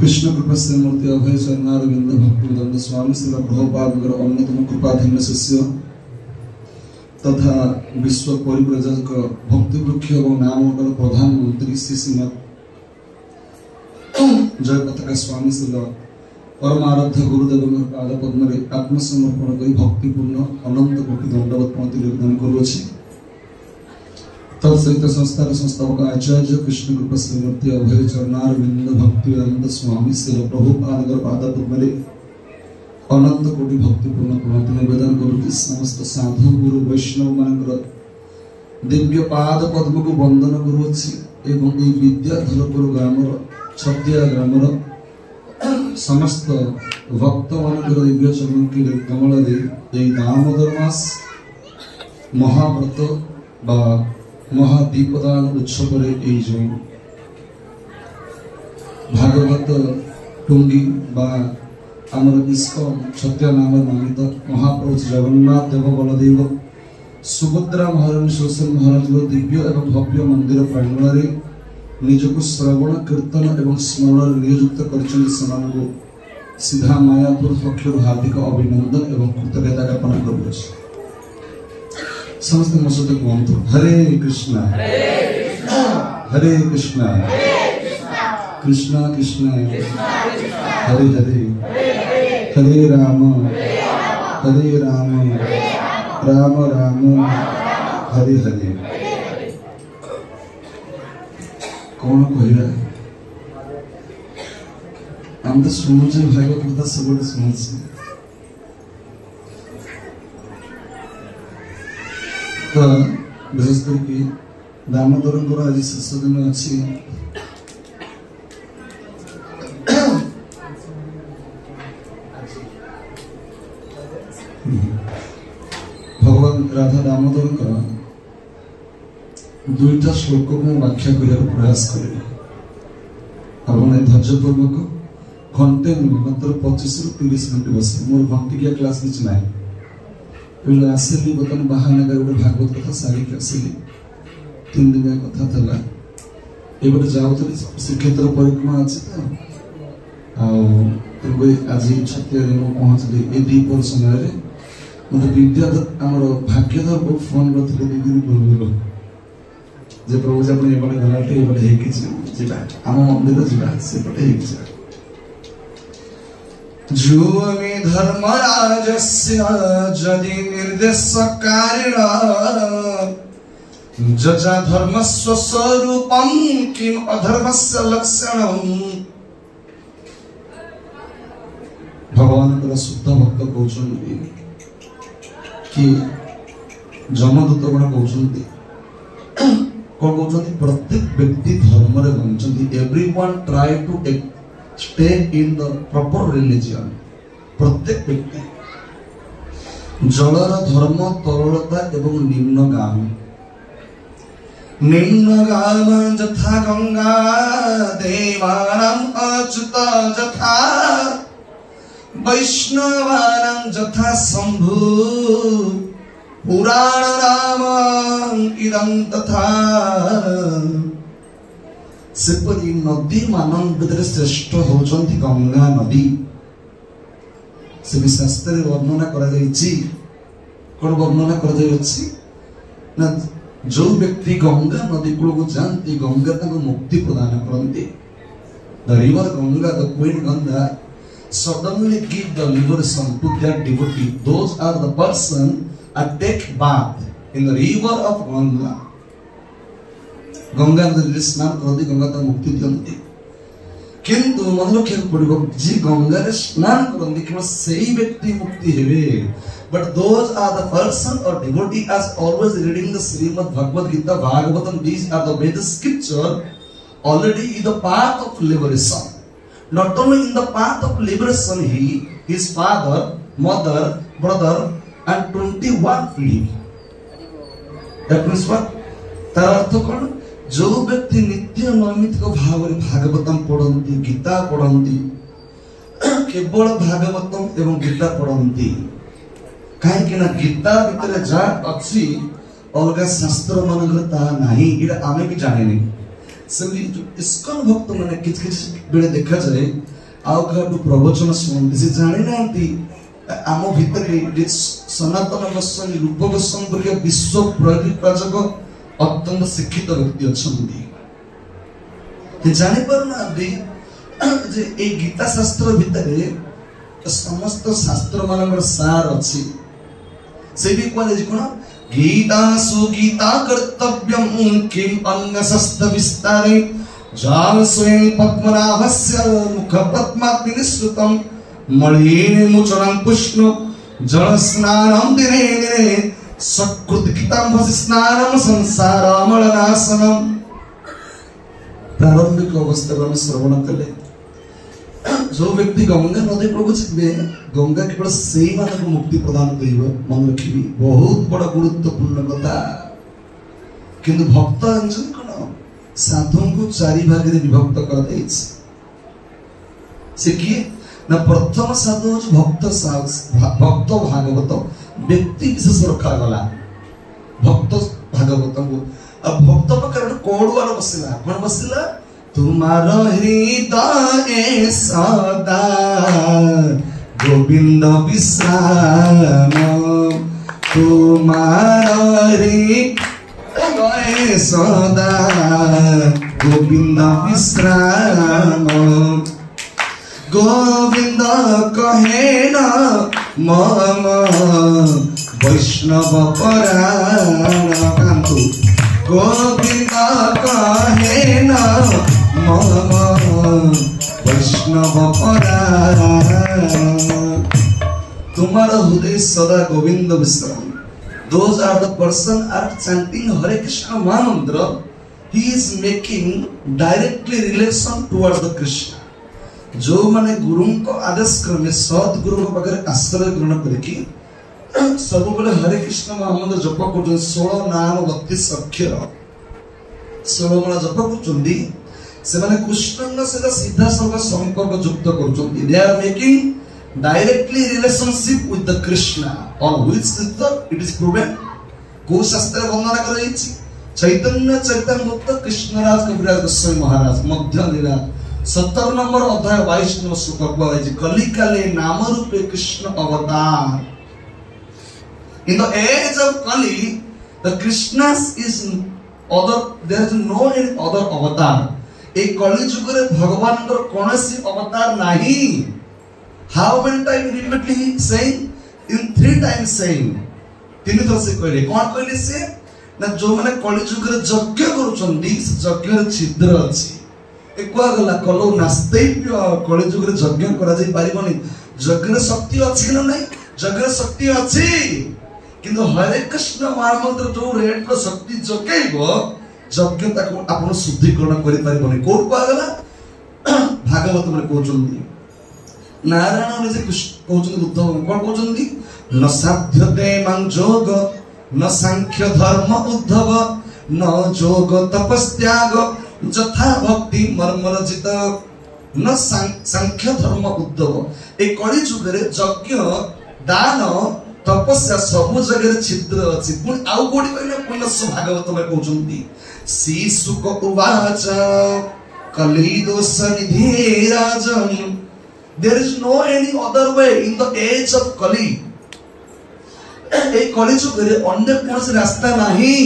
कृष्ण कृपा श्रीमूर्ति अभय चरणारविंद भक्तिवेदांत स्वामी श्री प्रभुपाद अन्यतम कृपाधीन शिष्य तथा विश्व परिव्राजक भक्ति वृक्ष और नामकल प्रधानमंत्री श्री श्रीमद जय पताका स्वामी श्री परम आराध्य गुरुदेव पाद पद्म आत्मसमर्पण कर भक्तिपूर्ण अनंत कोटि दंडवत पंक्ति योगदान करुच्छी। तत्सहित संस्थार संस्थापक आचार्य कृष्ण कृपा श्रीमूर्ति अभय चरणारविंद भक्तिवेदांत स्वामी श्री प्रभुपाद पाद पद्म अनंत कोटि भक्तिपूर्ण प्रणति निवेदन करुच्ची। समस्त साधु गुरु वैष्णव मान दिव्य पाद पद्म को वंदन करुच्ची एवं ये विद्याधरपुर ग्राम छतिया ग्रामर समस्त भक्त मान दिव्य चरण की कमल दे दामोदर मास महाव्रत बा महादीपदान उत्सव जो भागवत टुंगी बा आमर इस्कन छत्या नाम नामित महाप्रभु जगन्नाथ देव बलदेव सुभद्रा महारानी शोषण महाराज दिव्य एवं भव्य मंदिर प्रांगण निजक श्रवण कीर्तन एवं स्मरण नियुक्त कर सीधा मायापुर पक्षर हार्दिक अभिनंदन एवं कृतज्ञता ज्ञापन कर समस्त मो सहित कहतु हरे कृष्णा हरे कृष्णा कृष्णा कृष्णा हरे हरे हरे राम राम राम हरे हरे। कौन कहला हम तो शुणुचे भागवत कथा सब शुणुचे तो विशेष करके दामोदर आज शेष दिन अच्छी भगवान राधा दामोदर दुईटा श्लोक को व्याख्या कर प्रयास करें आपने धैर्यपूर्वक घंटे मात्र 25 ରୁ 30 मिनट बसे मोर घंटिकिया क्लास किसी ना पहले आसली बर्तमान बाहर गोटे भागवत कथा सारिक आसली 3 दिन कथा था ये जाऊँ श्रीक्षेत्र परिक्रमा अच्छी तो आज छतिया पहुँचली ये दीपर समय मतलब विद्याधर आम भाग्यधर बहुत फोन करते 2 दिन पूर्व जे प्रभु जी अपने एपटे गलाटे एपटे आम मंदिर जा सेपटे जुवमी धर्मराजस्य जदि निर्देशकारिण जजा धर्मस्व स्वरूपं किम अधर्मस्य लक्षणं। भगवान शुद्ध भक्त कहते कि जमदूत गुण कहते कौन कहते प्रत्येक व्यक्ति धर्म रे बंचती everyone try to stay in the proper religion. प्रत्येक व्यक्ति जलर धर्म तरलता एवं निम्नगामी जथा गंगा देवानां अच्युत जथा वैष्णवानां जथा शंभु पुराण राम इदं तथा। सेपरी नदी मान भीतर श्रेष्ठ होचंती गंगा नदी से भी शास्त्र वर्णना कौन वर्णना कर जो व्यक्ति गंगा नदी कूल को जानती गंगा मुक्ति प्रदान करती। The river Ganga the queen Ganga suddenly give the liberation to their devotee. Those are the person that take bath in the river of Ganga. Ganga नदी स्नान करती गंगा तक मुक्ति दियंती किंतु मन रखा पड़ो जी गंगा स्नान करती केवल सही व्यक्ति मुक्ति हेबे but those are the person or devotee as always reading the Srimad Bhagavad Gita Bhagavatam. These are the Vedic scripture already in the path of liberation. Not only in the path of liberation his father, mother, brother and 21 feet. That means what? तार अर्थ कौन जो व्यक्ति नित्य नैमित भाव में भागवतम पढ़ती गीता पढ़ती केवल भागवतम एवं गीता पढ़ती कहीं गीता भितर जहाँ अच्छी अलग शास्त्र मान आम भी जाने से इस्कन भक्त मैंने किछ बेले देखा जाए आउ क्या प्रवचन शुणती से जानी ना आम भितर सनातन गोस्वामी रूप गोस्वामी विश्व प्रतिपादक अत्यंत शिक्षित व्यक्ति अच्छा जानी पारना गीता शास्त्र भितर समस्त शास्त्र मान सार अच्छी से भी कह कौन गीता सुगीता कर्तव्यम किम अन्य शस्त्र विस्तारे जाल स्वयं पद्मनाभस्य मुख पद्माग्नि श्रुतम मणिन मुचनं पुष्ण जल स्नानं दिने दिने सकृत गीतांभसि स्नानं संसार मलनाशनम। प्रारंभिक अवस्था में श्रवण कले जो व्यक्ति गंगा नदी को जीवे गंगा केवल से ही मानक मुक्ति प्रदान कर मन रखी बहुत बड़ा गुरुत्वपूर्ण कथा किंतु भक्त अंजन कौन साधु को चारि भाग में विभक्त कर से किए ना प्रथम साधु भक्त भक्त भागवत व्यक्ति विशेष रखा गला भक्त भागवत को अब भक्त प्रकार कोड वाला बसला कौन बसला तुम्हारा हृदय सदा गोविंद विश्राम तुम्हारा हृदय सदा गोविंद विश्राम गोविंद कहे न मम वैष्णव परायण गोविंद कहे न मम वैष्णव परायण तुम्हारा हृदय सदा गोविंद विश्राम। Those are the person are chanting Hare Krishna Mahamantra. He is making directly relation towards the Krishna. जो माने गुरु को आदेश क्रमे सद गुरु को पाखरे आश्रय ग्रहण करके सब बेले हरे कृष्ण महामंत्र जप कर 16 नाम 32 अक्षर 16 माला जप कर से माने कृष्ण से सीधा सब संपर्क युक्त कर they are making directly relationship with the Krishna on which it is proven को शास्त्र वर्णना कर रही चैतन्य चैतन्य कृष्णराज कविराज गोस्वामी महाराज मध्य लीला 17 नंबर अध्याय 22 नंबर श्लोक कहै कलिकाले नाम रूपे कृष्ण अवतार। In the age of Kali, the Krishna is other. There is no any other avatar. एक कलि युग रे भगवान को कौनसी अवतार नहीं। How many times repeatedly saying? In 3 times saying. तीन थर से कहले कौन कहले से ना जो माने कलि युग रे यज्ञ करूछन्ती यज्ञ रे छिद्र अछि एक गला कलो नास्तेप्य कलि युग रे यज्ञ करा जाई पारिबनी यज्ञ रे शक्ति अछि ना नहीं यज्ञ रे शक्ति अछि किंतु हरे कृष्ण महामंत्र जो रेट रो शक्ति जकेइबो यज्ञ ताको आपण शुद्धिकरण करि पारिबनी कोड पागला भागवत में कहउछन्ती नारायण ने कहउछन्ती उद्धव कोन कहउछन्ती न साध्यते मं जोग न सांख्य धर्म उद्धव न जोग तपस्याग जथा भक्ति मर्मरजित न सांख्य धर्म उद्धव एक कली युग रे यज्ञ दान तपस्या सब जगह छिद्र अछि पुन आउ कोडी कहले पुनः भागवत में कहउछन्ती श्रीसुक उवाच कली दोष निधि राजन there is no any other way in the age of Kali एक कली युग रे अन्य कोनसे रास्ता नहीं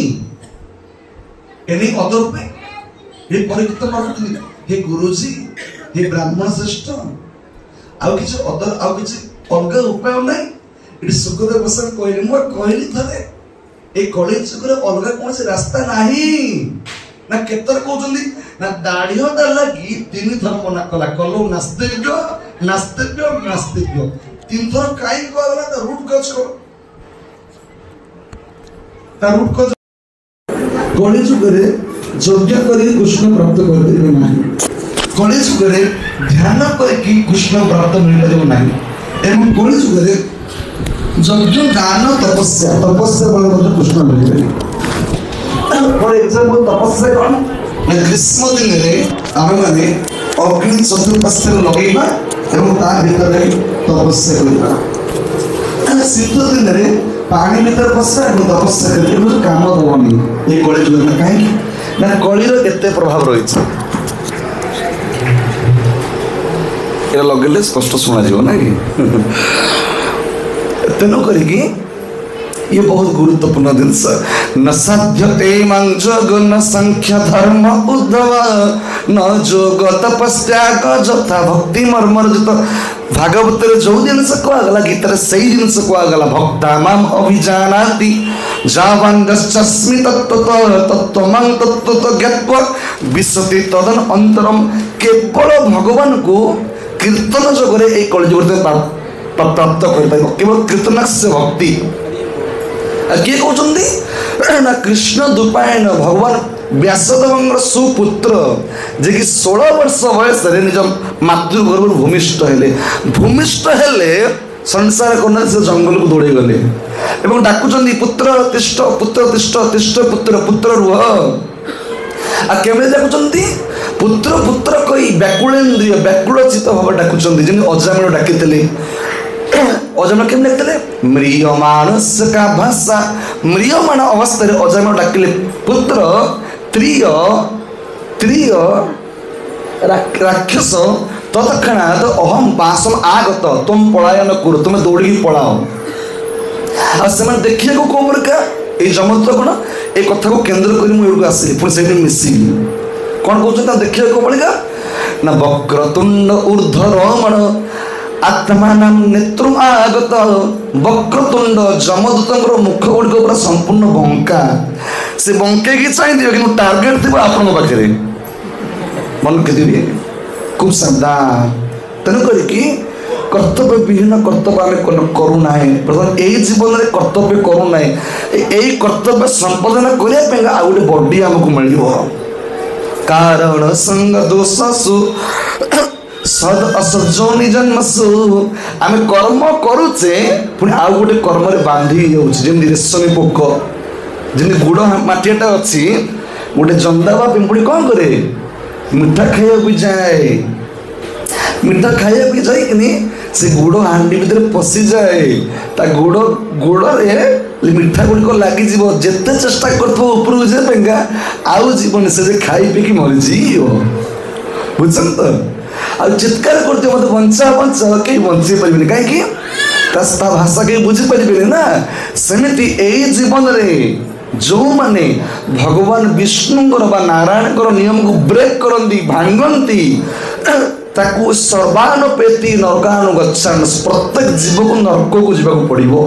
any other way हे परीक्षित मारती हे गुरुजी हे ब्राह्मण श्रेष्ठ आउ किछ अदर आउ किछ अलग उपाय नहीं इट सुखदेव गोस्वामी कहले मो कहली थरे ए कली युग रे अलग कोनसे रास्ता नहीं ना केतर कहउछन्ती ना दाढ़ियो दा लागि तीन थर मना कला कलो नास्तेप्य नास्तेप्य नास्तेप्य तीन थर काई कहला ता रूट गच को ता रूट को कली युग रे यज्ञ करी कृष्ण प्राप्त करते नहीं कली युग रे ध्यान करके कृष्ण प्राप्त मिलते नहीं एवं कली युग रे यज्ञ दान तपस्या बल कृष्ण मिलते फॉर एग्जांपल तपस्या कौन ग्रीष्म दिन रे आमे माने अग्नि चतुर्पार्श्व लगेबा एवं ता भीतर तपस्या करबा शीत दिन रे पानी भीतर बसरा एवं तपस्या करबा काम दवनी ए कली युग में काहे ନା କଳିର କେତେ ପ୍ରଭାବ ରହିଛି ଏଟା ଲଗେଇଲେ ସ୍ପଷ୍ଟ ଶୁଣାଯିବ ନା କି? ତେଣୁ କରିକି ये बहुत गुरुत्वपूर्ण जिनस न साध्यते मां जोग न संख्या धर्म उद्धव न जोग तपस्या यथा भक्ति मर्मर्जित भागवत जो जिनस कहगला गीत से जिनस कहगला भक्ता माम अभिजानाति जावांगस्मि तत्त्वत तत्त्वमं तत्त्वत ज्ञात्वा विशति तदन अंतरम केवल भगवान को कीर्तन जोगरे ए कलिजुग प्राप्त कर पाइबो केवल कीर्तनस्य भक्ति किए कहते ना कृष्ण दुपायन भगवान व्यासदेव सुपुत्र जे कि 16 वर्ष बयस निज मातृगर्भ भूमिष्ठ हेले संसार करना से जंगल को दौड़े गले एवं डाकुचंदी पुत्र तिष्ठ तिष्ठ पुत्र पुत्र रुह आ केवल डाकुचंदी पुत्र पुत्र कही व्याकुलेन्द्रिय व्याकुल चित्त भाव डाकुचंदी जेमि अजामिल डाकिथिले अजामिल केम डाकिथिले म्रियमाणस्य का भाषा म्रियमाण अवस्था रे अजामिल डाकिले पुत्र त्रिय त्रिय राक्षस तत्क्षणात् अहम पासम आगत तुम पलायन करो तुम दौड़ी पलाओ आ से देखिए को कोमरका ए जमत कोन ए कथा को केंद्र करी मु एडको आसी पुଣି सेठी मिसी कोन कहउछ देखिए को पड़ेगा ना वक्रतुंड ऊर्ध्वरोमण आत्मानम नेत्रम आगत वक्रतुंड जमदूतंकर मुख गुड़िक पूरा संपूर्ण बंका से बंके की चाहिए कि टार्गेट थी आपण पाखे मन के खूब सावधान तेणुक कर्तव्य विहीन कर्तव्य आम करूना प्रथम यही जीवन में कर्तव्य करूना यही कर्तव्य संपादन करने आउ गोटे बॉडी आमको मिल कारण संग दोषसु सद असजोनि जन्मसु आम कर्म करुचे पुणी आउ गोटे कर्म बांधी जमी रेशमी पोक जमी गुड़ माटियाटा अच्छी गोटे जंदा बा पिंपुड़ी कौन करे मिठा खाया जाए मिठा खाया जाए से गुड़ हांडी भीतर पशि जाए ता गुड़ गुड़े मिठा गुड़िक लगी जिते चेष्टा कर जाएगा आउ जीवन से खाई पी मरीजी बुझ तो आ चित्कार करते मत बंचा बंचा कहीं बंची पारे कहीं भाषा कहीं बुझीपारे ना सेमती यही जीवन रे जो माने भगवान विष्णुंकर बा नारायणकर नियम को ब्रेक करती भांगती ताकू सर्वानुपेति नरकानुगच्छन् प्रत्येक जीव को नरक को जीवा पड़ो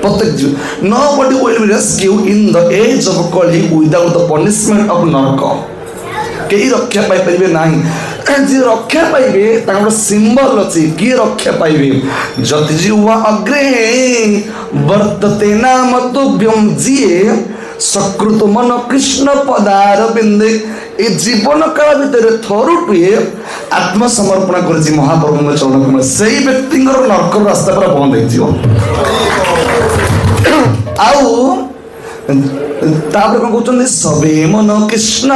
प्रत्येक जीव nobody will be rescue in the age of Kali without the punishment of narak कई रक्षा पाई परिबे नाही जी रक्षा पाइबे ताकर सिंबल अछि की रक्षा पाइबे जति जीवा अग्रे वर्तते नाम तुभ्यम जिए सकृत मन कृष्ण पदार बिंदे ए जीवन काल भितर थरुटिए आत्मसमर्पण करछि महाप्रभु चरण कमल सेही व्यक्ति नरक रास्ता पर बंद हो आउ तापर कौन कहते सबे मन कृष्ण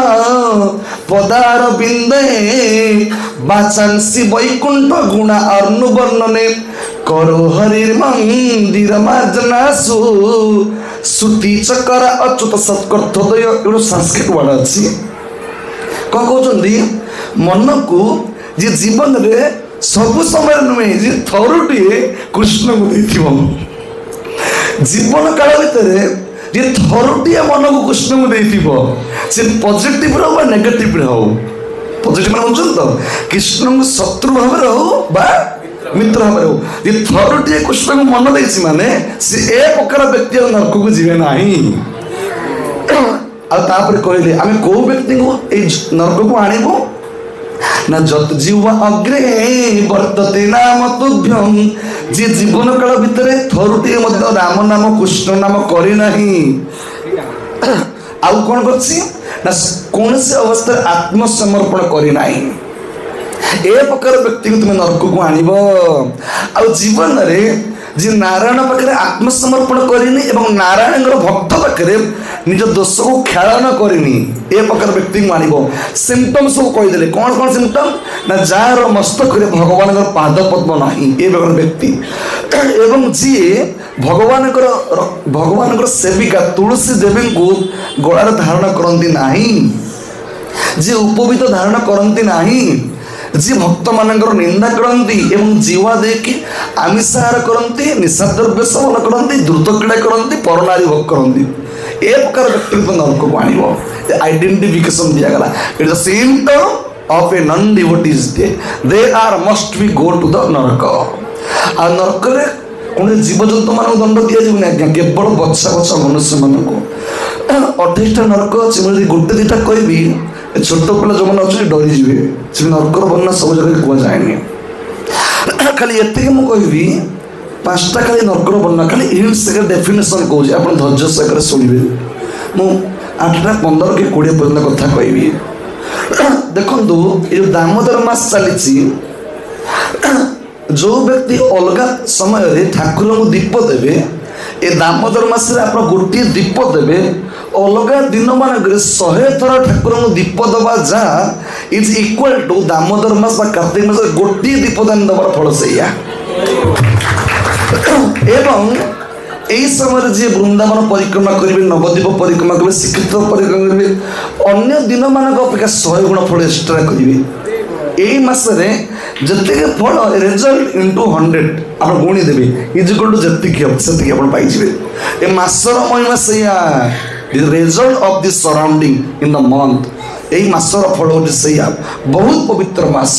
पदार बिंदे बाचांसी वैकुंठ गुणा अर्णुवर्णने करो हरिर मंदिर मार्जनासु सुति चकर अच्युत सत्कर्थदय एगो संस्कृत वर्ड अच्छी कौन कहते मन को जी जीवन रे सब समय नुहे जी थरुटिए कृष्ण को देथिबो जीवन काल भितर ये थरुटिए मन को कृष्ण को देथिबो से पॉजिटिव रो बा नेगेटिव रो पॉजिटिव माने बुझन तो कृष्ण को शत्रु भाव रो बा मित्र भाव रो ये थरुटिए कृष्ण को मन देछि माने से ए प्रकार व्यक्ति नरक को जीवे नाही आ तापर कहले आमे को व्यक्ति को ए नरक को आनिबो ना जत जीवा अग्रे वर्तते नाम तुभ्यम जे जीवन काल भितर थरुटिए मध्य राम नाम कृष्ण नाम करी नाही आउ कोन करछि ना कोन से अवस्था आत्मसमर्पण करी नाही ए प्रकार व्यक्ति को तुम नरक को आनिबो आ जीवन रे जे नारायण पाखे आत्मसमर्पण करिनी एवं नारायण भक्त पाखे निज दोष को खेलन करिनी ए प्रकार व्यक्ति मानिबो सिम्पटम सब कहीदेले कौन कौन सिम्पटम ना जार मस्तक भगवान पाद पद्म नहीं ए प्रकार व्यक्ति एवं जी भगवान सेविका तुलसी देवी को गलार धारण करती नहीं, जी उपवीत धारण करती नहीं, जी भक्त मानकर निंदा करती एवं जीवा देकी आमिषाहार करती, निशा द्रव्य सेवन करती, द्रुत क्रीड़ा करती, परनारी भोग करती, ए प्रकार व्यक्तिगत नरक को आण आइडेंटिफिकेशन दिगला। It is symptom of a non devotees, they are must be go to the नरक। आ नरक रे कौन जीवजंतु मान दंड दिया आज्ञा, केवल बछा बछा मनुष्य मान को 28टा नरक अच्छे। मुझे गोटे दुटा कह छोट पिला जो मैंने अच्छे डरीजे से नरकर वर्णना सब जगह कहुए खाली ये मुझे 5टा खाली नरकर वर्णना खाली हिंट्स डेफिनेशन कौन आप धैर्य सहित शुणे। मु 8टा 15 कि 20 पर्यटन कथा कह देखु ये दामोदर मास चली जो व्यक्ति अलग समय ठाकुर को दीप देवे, ए दामोदर मास आप गोटे दीप देवे, अलग दिन मानक 100 थर ठाकुर को दीप दबा जा इज इक्वल टू दामोदर मास कार्तिक मास गोटे दीपदान दबार फल से एवं यही समय जी वृंदावन परिक्रमा करेंगे, नवद्वीप परिक्रमा करेंगे, श्रीक्षेत्र परिक्रमा करेंगे, अन्य दिन मानक अपेक्षा 100 गुण फल एक्सट्रा करेंगे। यही मसरे जति फल रिजल्ट इंटू 100 आप गुणी देवे इज इक्वल टू जी आप पाइबे। ए मासर महिमा से result of this surrounding in the month, यही मासर फल हो बहुत पवित्र मास।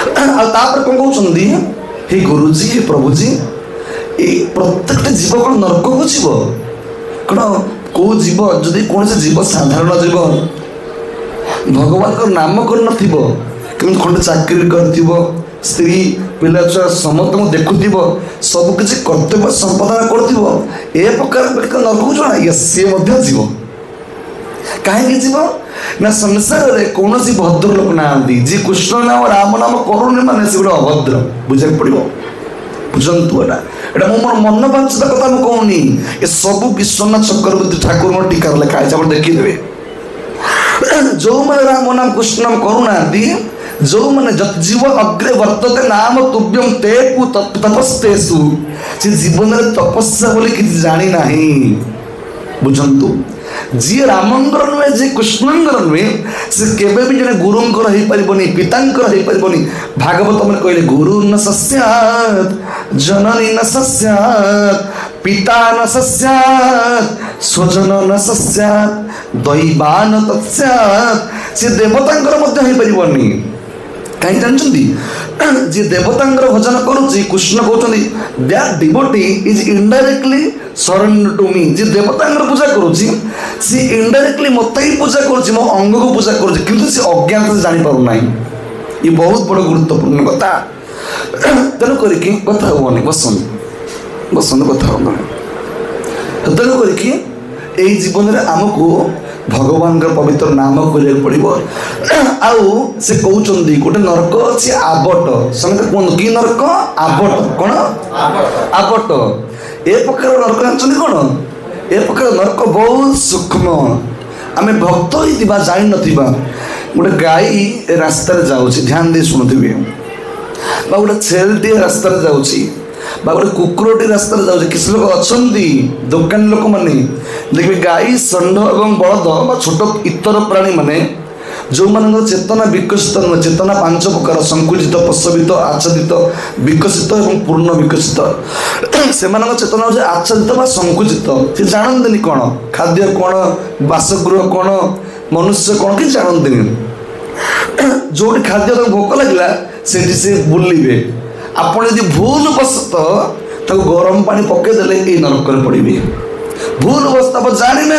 कौन कहते हे गुरुजी हे प्रभुजी प्रत्येक जीव कौन नरक को जीव कौन कौ जीव जदि कौन से जीव साधारण जीव भगवान को नाम कर न खंडे चाकरी कर स्त्री पिला छुआ समस्त देखुव सबकि कर्तव्य संपादन कर प्रकार नरक को जना सी जीव कहीं जीव ना संसार में कौन भद्र लोक ना जी कृष्ण नाम राम नाम करुण माने से गोटे अभद्र बुझा पड़ो बुझंतु एटा मोर मन बांछित कथा मुझे कहूनी ये सब विश्वनाथ चक्रवर्ती ठाकुर टीका लिखा है आप देखीदे जो मैंने राम नाम कृष्ण नाम करुना जो मैंने जीव अग्रे वर्तते नाम तुभ्यम ते तपस्तेषु से जीवन में तपस्या बोली किसी जानी नहीं बुझंतु जी रामंगर नुहे जी कृष्णंगर नुहे से केबे भी जने गुरुंकर हो पारिबनी पितांकर हो पारिबनी। भागवत में कहले गुरु न सस्यात् जननी न सस्यात् पिता न सस्यात् स्वजन न सस्यात् दैवान तस्यात् से देवतांकर मध्य हो पारिबनी। कहीं जानते जी देवतांकर भजन करुच्ची कृष्ण कहते that devotee is indirectly surrender to me. जी देवतांकर पूजा करुच्ची सी इनडायरेक्टली मत ही पूजा करुच्ची मो अंग को पूजा करुच्ची किंतु सी अज्ञान से जानी पारु नाही। ये बहुत बड़ गुरुत्वपूर्ण कथा तेणु करके कथा होनी बसंत बसंत कथा हो तेणु करके यही जीवन में आमको भगवान का पवित्र नाम करिया पड़ो। आउ से कहते गोटे नरक अच्छे आबट समझते कहूँ कि नरक आबट कौन आबट ए प्रकार नरक जानते कौन ए प्रकार नरक बहुत सूक्ष्म आम भक्त होता जान गोटे गाई रास्तार जाऊँ ध्यान दे शुणुवे गोटे छेलटे रास्तार जाऊँगी गोटे कुकुरटी रास्तार जाऊँगी किसी लोग अच्छा दोकानी लोक मैंने देखिए गाई षंढ और बलद छोट इतर प्राणी मैंने जो मान चेतना विकसित नुहे चेतना 5 प्रकार संकुचित प्रसवित आच्छादित विकसित और पूर्ण विकसित से चेतना हो आच्छादित संकुचित से जानते कौन खाद्य कौन बासगृह कौन मनुष्य कौन कि जानते जो खाद्य भोक लगे से बुलिबे आप भूल बसत गरम पानी पकईदे ये नरक पड़े भूल अवस्था आप जानी ना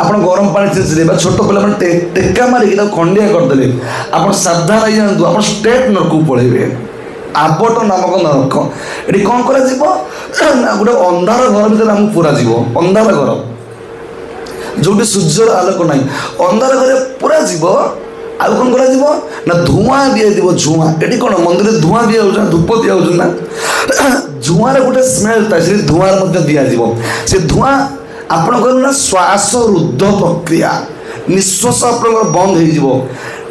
आप गरम पानी छींचदे छोट पे टेका मारिक खंडिया करदे आप सावधान हो जातु आप स्टेट नरक को पलैबे। आबट नामक नरक ये कौन कर गोटे अंधार घर भर आम पूरा जीव अंधार घर जो सूर्यर आलोक ना अंधार घर पूरा जीव आउ कौन कर धूआं दिया झुआ ये कौन मंदिर धूआं दिया धूप दिया धूआर गोटे स्मेल था धूआर दिज्व से धूआं आपणकर श्वास रुद्ध प्रक्रिया निश्वास आप बंद हो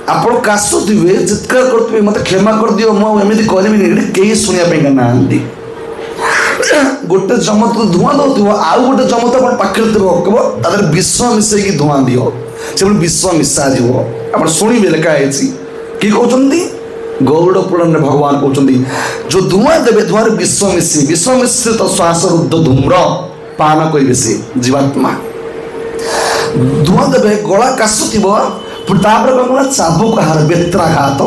आप काशुवे चित्कार करुवे मत क्षमा कर दियो मुझे करी कहीं शुणापी ना गोटे जम तो धूआं दौर आउ गोटे जम तो पाखे कह विष मिसैक धूआं दियो से विष मिसा आप शुणे लिखाई किए कहते गौड़ पुराण में भगवान कहते जो धूआं देवे धूआं विष मिश्रित श्वास रुद्ध धूम्र पान करेंगे से जीवात्मा धूआं देवे गला काशुव कौन चाबुक आहार बेत्राघात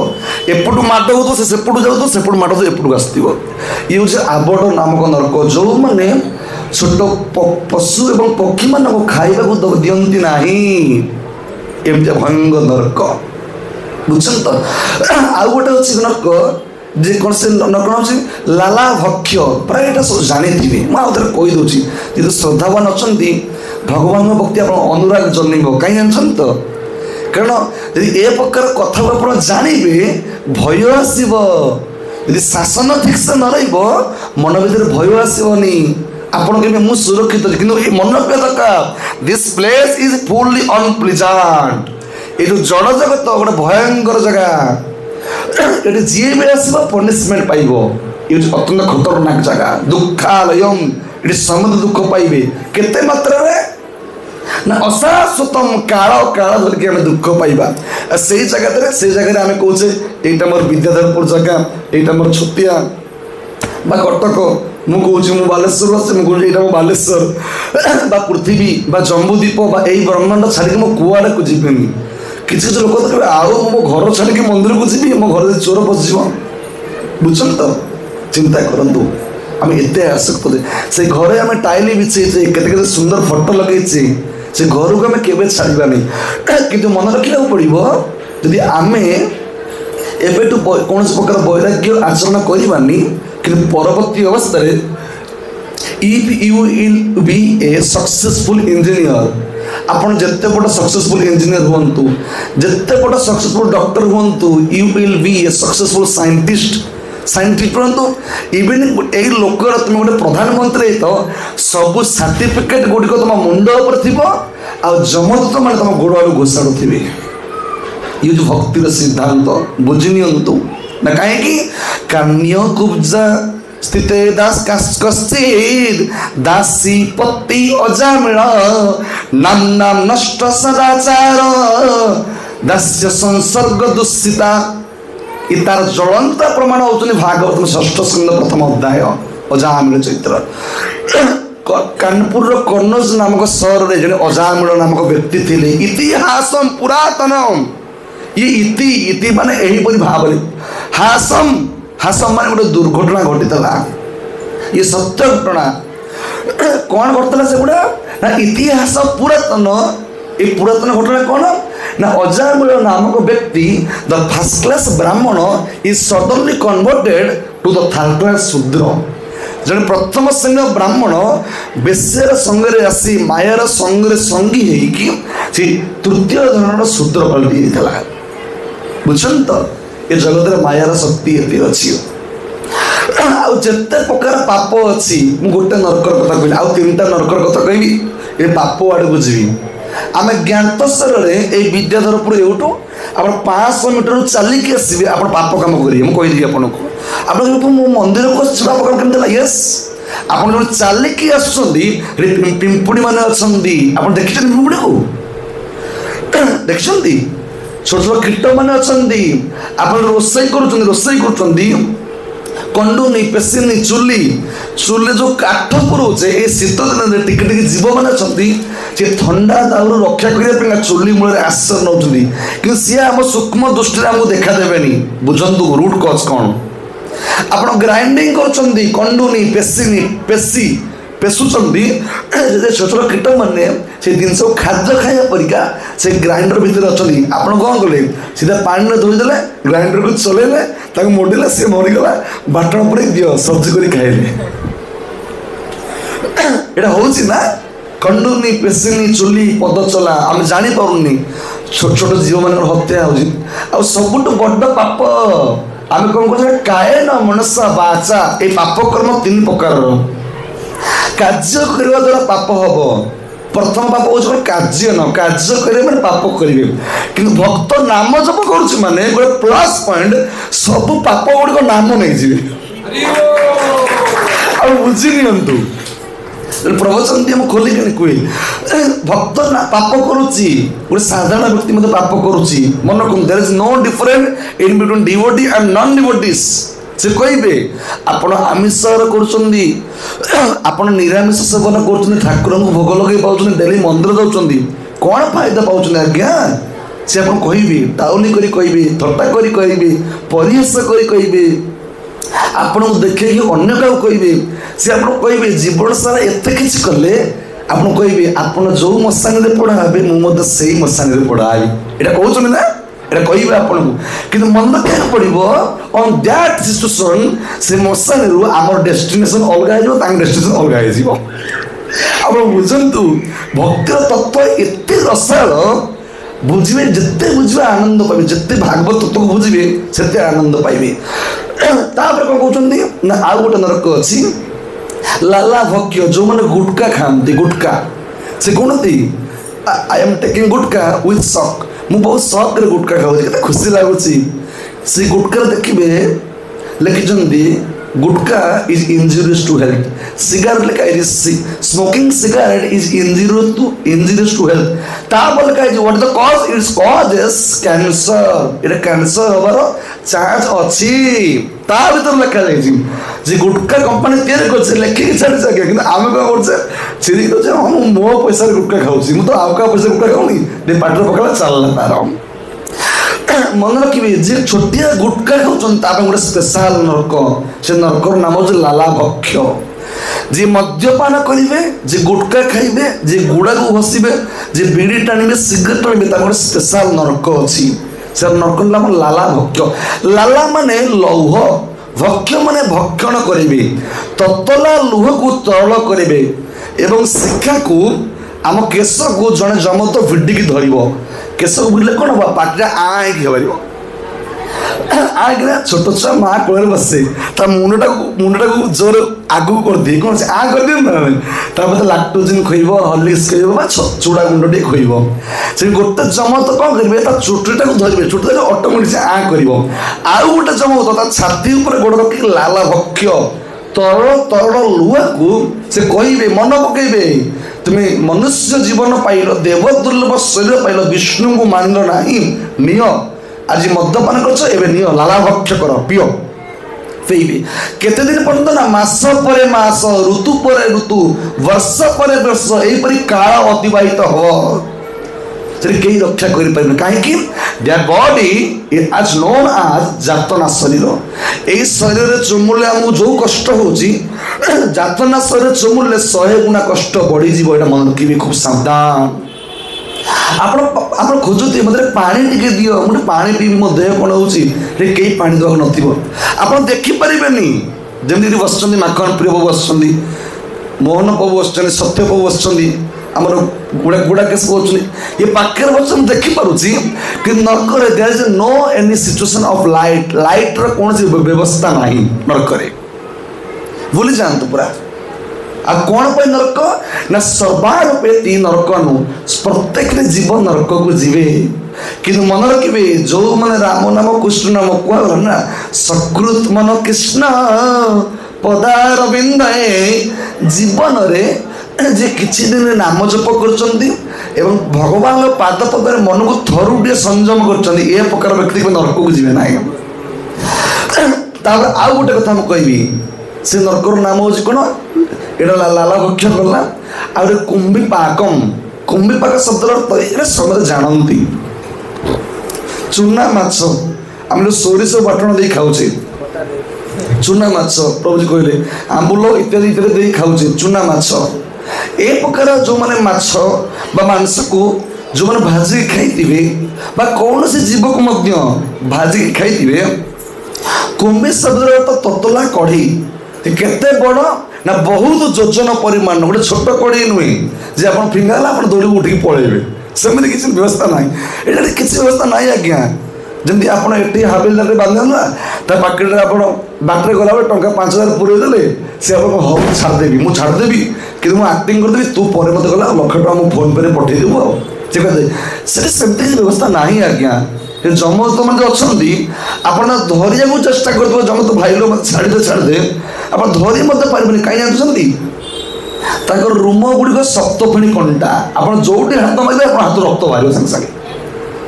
एपटू माड़ हो सेपटू जाऊ सेपटू माड़ एपटू आसो ये हूँ आबट नामक नरक जो मैंने छोट पशु एवं पक्षी मान खाइबा दिखती ना एमती भयंकर नरक बुझे तो आउ गोटे अच्छी नरक जे कौन से नरक हूँ लाला भक्ष प्राय यहाँ सब जानी मुझे कहीदे जी श्रद्धावान अच्छा भगवान भक्ति आप अनुराग जन्म कहीं जानते तो कारण यदि ए प्रकार कथा आप जानवे भय आसब यदि शासन ठीक से न मन भर भय आसबनी आपड़ कहे मुझे सुरक्षित कि मन रखा दरकार this place is fully unpleasant ये जो जड़ जगत गोटे भयंकर जगह ये जी भी आस पनिशमेंट पाइब ये अत्यंत खतरनाक जगह दुखालयम ये समस्त दुख पाइबे केते मात्रा ना अशाश्वतम काल काल धरिक आम दुख पाइबा से जगह से जगह आम कहे यहाँ मोर विद्याधरपुर जगह यहाँ मोर छतिया कटक मुझे बालेश्वर मुझे यहाँ मो बालेश्वर पृथ्वी जम्बूद्वीप यही ब्रह्मांड छाड़ी मो कुआड़े को जीविनी किसी लोक तो कहे आओ मो घर छाड़ी मंदिर को जी मो घर चोर पशिज बुझल तो चिंता करूँ आम एत आसक्त से घरे आम टाइल बिछे केते सुंदर फोटो लगे से घर को आम के छाड़ानी कि मन रखा पड़ो जदि आम एवं कौन प्रकार वैराग्य आचरण करवानी कि परवर्ती अवस्था if you will be A successful engineer आपन जिते बड़ सक्सेसफुल इंजीनियर हूँ जिते बड़ सक्सेसफुल डॉक्टर हूँ you will be A successful scientist पढ़ु इवेन यही लोकर तुम गोटे प्रधानमंत्री तो सब सर्टिफिकेट गुड़िक तुम मुंड उपर थी जमदूत मैंने तुम गोड़ आड़ घोषाड़ू थे ये जो भक्तिर सिद्धांत बुझी ना कहीं कान्य कुब्जा स्थित दास कश्चित दासी पत्ती अजामिल नाम नाम नष्ट सदाचार दास्य संसर्ग दुस्सिता तार ज्वलंत प्रमाण होती भागवत षष्ठ स्कंद प्रथम अध्याय अजामिल चरित्र कानपुर कन्नौज नामक सहर में जड़े अजामिल नामक व्यक्ति थे इतिहासम पुरातनम ये इति माने यहीपरि भाव हासम हासम माने गोटे दुर्घटना घटीला ये सत्य घटना कौन घटला से गुड़ा ना इतिहास पुरातन ये पुरातन घटना कौन ना अजामिल नामक व्यक्ति the first class Brahmin is suddenly converted to the third class Shudra जन प्रथम श्रेणी ब्राह्मण बेश्यार संगे आसी मायार संगे संगी होगी तृतीय धरण शूद्र पलटि बुझन तो ये जगत मायार शक्ति ये अच्छी आते प्रकार पाप अच्छी गोटे नरकर कथा कहली आउ तीन टा नरकर कथा कहली ये पाप आड़ को जी आम ज्ञातसर विद्याधरपुर एवटू आप 500 मीटर चलिकी आसवे आप पाप कम करेंगे मुझे कहीदी आपको आप मंदिर को पाप कम केमती यस आप चलिकी आसुँपुड़ी मैंने अच्छा आप देखते पिंपुड़ी को देखते छोट छोट कीट मैंने अच्छा आप रोसई कर कंडुनी पेसिनी चुली चुली जो काठ पुरोचे ये शीत दिन टिके टिके जीव मैंने अच्छा ठंडा दाउर रक्षा करने चुली मूल आश्रय नौ कि सी आम सूक्ष्म दृष्टि आमको देखा देवेनि बुझंतु रूट कज कौन आप ग्राइंडिंग कंडुनी पेसिनी पेसी पेशुंट छोट छोट कीट मैंने से जिनस खाद्य खाया परिका से ग्राइंडर भितर अच्छा आप कौन कले सीधा पानी में धोईदे ग्राइंडर को चलेले मोड़े सी मरीगला बाटण पर दियो सब्जी कर खाइले यहाँ हूँ ना कंडुनी पेसिनी चुली पद चला आम जापारूनी छोट छोट जीव मान हत्या हो सबुठ बड़ पाप आम कौन कर कायेन मनसा वाचा ये पाप कर्म 3 प्रकार कार्य करने द्वारा पाप हम प्रथम पाप हूँ कार्य न कार्य करेंगे मैंने पाप करेंगे कि भक्त नाम जप करुच्चे माने गोटे प्लस पॉइंट सब पाप गुड़िक नाम नहीं जी ଆଉ ବୁଝି ନିଅନ୍ତୁ प्रवचन टी खोलिक कहे भक्त ना पाप करुच्ची गोटे साधारण व्यक्ति मत पाप करुच्ची मन रखु there is no different in between devotee and non devotees से कहे आपण आमिष करुँच आपण निरामिष सेवन कर ठाकुर को भोग लगे पाँच डेली मंदिर जाऊँच कौन फायदा पाँच आज्ञा से आप कहे टाउली कहे थट्टा कहे परिहास कहे आपण को देखे अन्य क्या कहे सी आप कहे जीवन सारा एत कि कले आप कहे आप जो मशानी पढ़ा हे मुझे से मशानी पढ़ाई यहाँ कहते ना यहाँ कहे आपन को कि मन रखा पड़ो ऑन दैट सिचुएशन से मशानी आम डेस्टिनेशन अलग हो डेस्टिनेशन अलग हो आप बुझंतु भक्तिर तत्व एत रसाल बुझे जिते बुझे आनंद पाइबे जिते भागवत तत्व को बुझे से आनंद पाइबे तापर कौन कहते ना आउ गोटे नरक अच्छी लाला भक्य जो मैंने गुटका खाती गुटका से कहते I am taking gutka with शक मु बहुत शक रे गुटका खाऊँ के खुशी लगुच से गुटका देखिए लिखिं gutka is injurious to health cigarette लिखा smoking cigarette is injurious to health तापर लिखा what the cause it's causes cancer it cancer होबार चांस अच्छी ता भीतर लिखा जाए गुटका कंपनी तैयारी कर लिखिकी छाड़ी आगे कि आम कौन कर छिड़ी दे हाँ मो पैसा गुटका खाऊँ मुझे तो आउ क्या पैसा गुटका खाऊनी पाटर पकड़ा चलना तार मन रखिए जे छोटिया गुटका खाऊँ गोटे स्पेशल नरक से नरकर नाम हूँ लाला भक्ष्य जे मद्यपान करेंगे जे गुटका खाइबे जे गुड़ा को घषिबे जे बीड़ी टाणिबे सिगरेट टाणिबे गोटे स्पेशल नरक अच्छी से नरक नाम लाला भक्ष्य लाला माने लौह भक्ष्य माने भक्षण करेंगे ततला लुह को तरल करेंगे एवं शिक्षा को आम केश को जड़े जमत भिडिकी धर केश को भिड़े कौन हम पाटिया आईकी हर आगे छोट छुआ माँ कोल बसे मुंडा को जोर आगू कर दिए कौन से आ कर दिए ना लाक्टोजिन खुब हर्लिक्स खुब चूड़ा गुंड टे खुब से गोटे जमत कौन करेंगे चुटीटा को धरवे चुटी ऑटोमेटिक आ कर आउ गोटे जमत छाती गोड़ रखिक लाला भक्ष्य तरल तरल लुहा को से कहे मन पकड़े तुम्हें मनुष्य जीवन पाइल देव दुर्लभ शरीर पाइल विष्णु को मान ना निय आज मद्यपान कर लाला भक्ष्य कर पियो पीबे केते दिन पर्यंत ना मास पर मास ऋतु पर ऋतु वर्ष पर वर्ष यहीपरि काल अतिबाहित हो कहीं रक्षा कर कहीं दैट बॉडी आज नोन आज जातना शरीर यही शरीर चुमुले आमको जो कष्ट हो जातना शरीर चुमुले 100 गुणा कष्ट बढ़ी जीव यहाँ मन रखिए खूब सावधान आप खोजुते मतलब पानी टिके दियो मुझे पानी पीबी मो देह कौन हो कई पानी देवा नथिबो आप देखिपारे जमी बस माखन प्रिय बाबू बस मोहन बाबू बस सत्य बाबू बस आमर गुड़ा गुड़ा केस कहते ये पाखे बस देखिपुची कि नरक there is no any situation of light light कौन व्यवस्था ना नरक भूली जातु पूरा आ कौन पर नरक ना सर्वा रूपे ती नरक नु प्रत्येक जीव नरक को जीवे कि मन रखिए जो मैंने राम नाम कृष्ण नाम कहला ना सकृत मन कृष्ण पदारविंद जीवन रे जे किछि दिन नाम जप कर भगवान पाद पदर मन को थरुटे संयम कर प्रकार व्यक्ति नरक को जीवे ना आउ गोटे कथा मुझे से नरकर नाम हूँ कौन ये लाला भक्ष्य गला आ कुंभीपाक शब्द समझ जानती चूना माछ आम सोरिष बाटण दे खाऊे चूना माछ प्रभुजी कहले आंबुल इत्यादि इत्यादि खाऊे चूना माछ ए प्रकार जो मैंने माछ बा मांस को जो मैंने भाजी खाई कौन सी जीव को भाजी खाई कुंभी शब्द तो ततला कढ़ी केते बड़ ना बहुत योजन परिमाण गोटे छोट कढ़ी नुहे जे आप फिंगाला आप दौड़ उठिक पलैबे सेमती किसी व्यवस्था ना ये किसी व्यवस्था ना आज्ञा जमी आपड़ी हाबिलदार बांधे ना पाकेट आप बाटर गला टा 5000 पूरे सी आप हाँ छाड़देवी मुझे छाड़देवी कि आक्टिंग करदेवी तू पर मत गला 1 लाख टका मुझे फोन पे पठेदेबू आमती व्यवस्था ना आज्ञा जम तो मैंने अच्छा आप धरिया चेष्टा कर जम तो भाई लो छाड़दे ଆପଣ ଧରି ମଧ୍ୟ ପାରିବେନି। କାହିଁ ଜାଣିଛନ୍ତି ତାଙ୍କର ରୁମ ଗୁଡ଼ିକ ସପ୍ତ ଫେଣି କଣ୍ଟା, ଆପଣ ଯୋଉଠି ହାତ ମାରିବେ ଆପଣ ହାତ ରକ୍ତ ବାହାରିବ ସାଙ୍ଗେ ସାଙ୍ଗେ।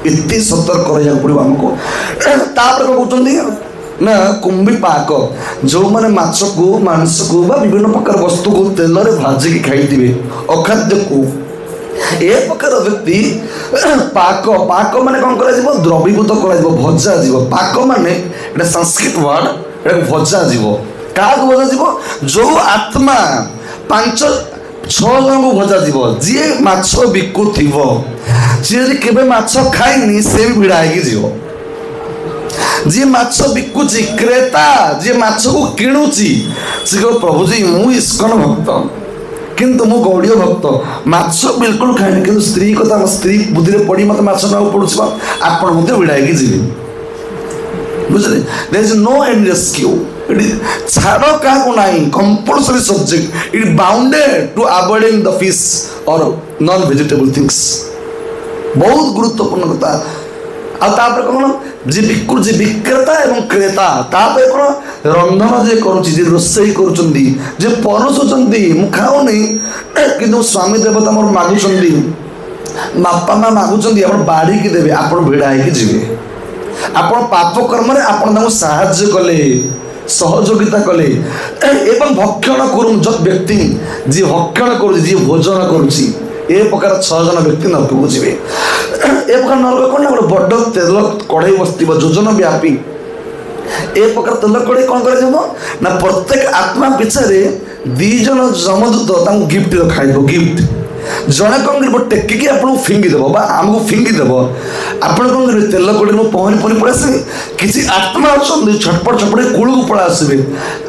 ଏତେ ସତର୍କ ରହିବାକୁ ପଡ଼ିବ ଆମକୁ। ତାପରେ କ'ଣ କହୁଛନ୍ତି ନା କୁମ୍ଭୀ ପାକ, ଯେଉଁମାନେ ମାଛକୁ ମାଂସକୁ ବା ବିଭିନ୍ନ ପ୍ରକାର ବସ୍ତୁକୁ ତେଲରେ ଭାଜିକି ଖାଇଥିବେ, ଅଖାଦ୍ୟକୁ, ଏ ପ୍ରକାର ବ୍ୟକ୍ତି ପାକ, ପାକ ମାନେ କ'ଣ କରାଯିବ? ଦ୍ରବୀଭୂତ କରାଯିବ, ଭଜା ଯିବ। ପାକ ମାନେ ଏଇଟା ସଂସ୍କୃତ ୱାର୍ଡ, ଏଟାକୁ ଭଜା ଯିବ। କାହାକୁ ଭଜା ଯିବ? ଯୋଉ ଆତ୍ମା 5-6 ଜଣଙ୍କୁ ଭଜା ଯିବ। ଯିଏ ମାଛ ବିକୁଥିବ, ଯିଏ ଯଦି କେବେ ମାଛ ଖାଇନି ସେ ବି ଭିଡ଼ା ହେଇକି ଯିବ। ଯିଏ ମାଛ ବିକୁଛି, କ୍ରେତା ଯିଏ ମାଛକୁ କିଣୁଛି, ସେ କହିବ ପ୍ରଭୁଜୀ ମୁଁ ଇସ୍କନ ଭକ୍ତ, କିନ୍ତୁ ମୁଁ ଗୌଡ଼ୀୟ ଭକ୍ତ, ମାଛ ବିଲକୁଲ ଖାଇନି, କିନ୍ତୁ ସ୍ତ୍ରୀ କଥା ମୋ ସ୍ତ୍ରୀ ବୁଦ୍ଧିରେ ପଡ଼ି ମୋତେ ମାଛ ନେବାକୁ ପଡ଼ୁଛି, ଆପଣ ମଧ୍ୟ ଭିଡ଼ା ହେଇକି ଯିବେ। ବୁଝିଲେ? there is no any rescue, ଏଠି ଛାଡ଼ କାହାକୁ ନାହିଁ, କମ୍ପଲସରି ସବଜେକ୍ଟ, ଇଟ୍ ବାଉଣ୍ଡେଡ୍ ଟୁ ଆଭଏଡିଂ ଦ ଫିସ୍ ଅର୍ ନନ୍ ଭେଜିଟେବଲ୍ ଥିଙ୍ଗସ୍। ବହୁତ ଗୁରୁତ୍ୱପୂର୍ଣ୍ଣ କଥା। ଆଉ ତାପରେ କ'ଣ? ଯିଏ ବିକୁଛି, ବିକ୍ରେତା ଏବଂ କ୍ରେତା। ତାପରେ କ'ଣ? ରନ୍ଧନ ଯିଏ କରୁଛି, ଯିଏ ରୋଷେଇ କରୁଛନ୍ତି, ଯିଏ ପରସୁଛନ୍ତି, ମୁଁ ଖାଉନି କିନ୍ତୁ ସ୍ୱାମୀ ଦେବତା ମୋର ମାଗୁଛନ୍ତି, ବାପା ମା ମାଗୁଛନ୍ତି, ଆପଣ ବାଢ଼ିକି ଦେବେ, ଆପଣ ଭିଡ଼ା ହେଇକି ଯିବେ। ଆପଣ ପାପ କର୍ମରେ ଆପଣ ତାଙ୍କୁ ସାହାଯ୍ୟ କଲେ, ସହଯୋଗିତା କଲେ। ଏବଂ ଭକ୍ଷଣ କରୁନ୍ ଯତ୍ ବ୍ୟକ୍ତି, ଯିଏ ଭକ୍ଷଣ କରୁଛି, ଯିଏ ଭୋଜନ କରୁଛି, ଏ ପ୍ରକାର 6 ଜଣ ବ୍ୟକ୍ତି ନରକକୁ ଯିବେ। ଏ ପ୍ରକାର ନରକ କ'ଣ? ନା ଗୋଟେ ବଡ଼ ତେଲ କଢ଼େଇ ବସିଥିବ, ଯୋଜନ ବ୍ୟାପୀ। ଏ ପ୍ରକାର ତେଲ କଢ଼େଇ କ'ଣ କରାଯିବ? ନା ପ୍ରତ୍ୟେକ ଆତ୍ମା ପିଛାରେ 2 ଜଣ ଯମଦୂତ ତାଙ୍କୁ ଗିଫ୍ଟ ରଖାଯିବ। ଗିଫ୍ଟ ଜଣେ କ'ଣ କରିବ? ଟେକିକି ଆପଣଙ୍କୁ ଫିଙ୍ଗିଦେବ ବା ଆମକୁ ଫିଙ୍ଗିଦେବ। ଆପଣ କ'ଣ କରିବେ? ତେଲ କଢ଼େଇ ମୁଁ ପହଁରି ପଳେଇ ଆସିବେ। କିଛି ଆତ୍ମା ଅଛନ୍ତି ଛଟପଟ ଛଟପଟ କୂଳକୁ ପଳେଇ ଆସିବେ।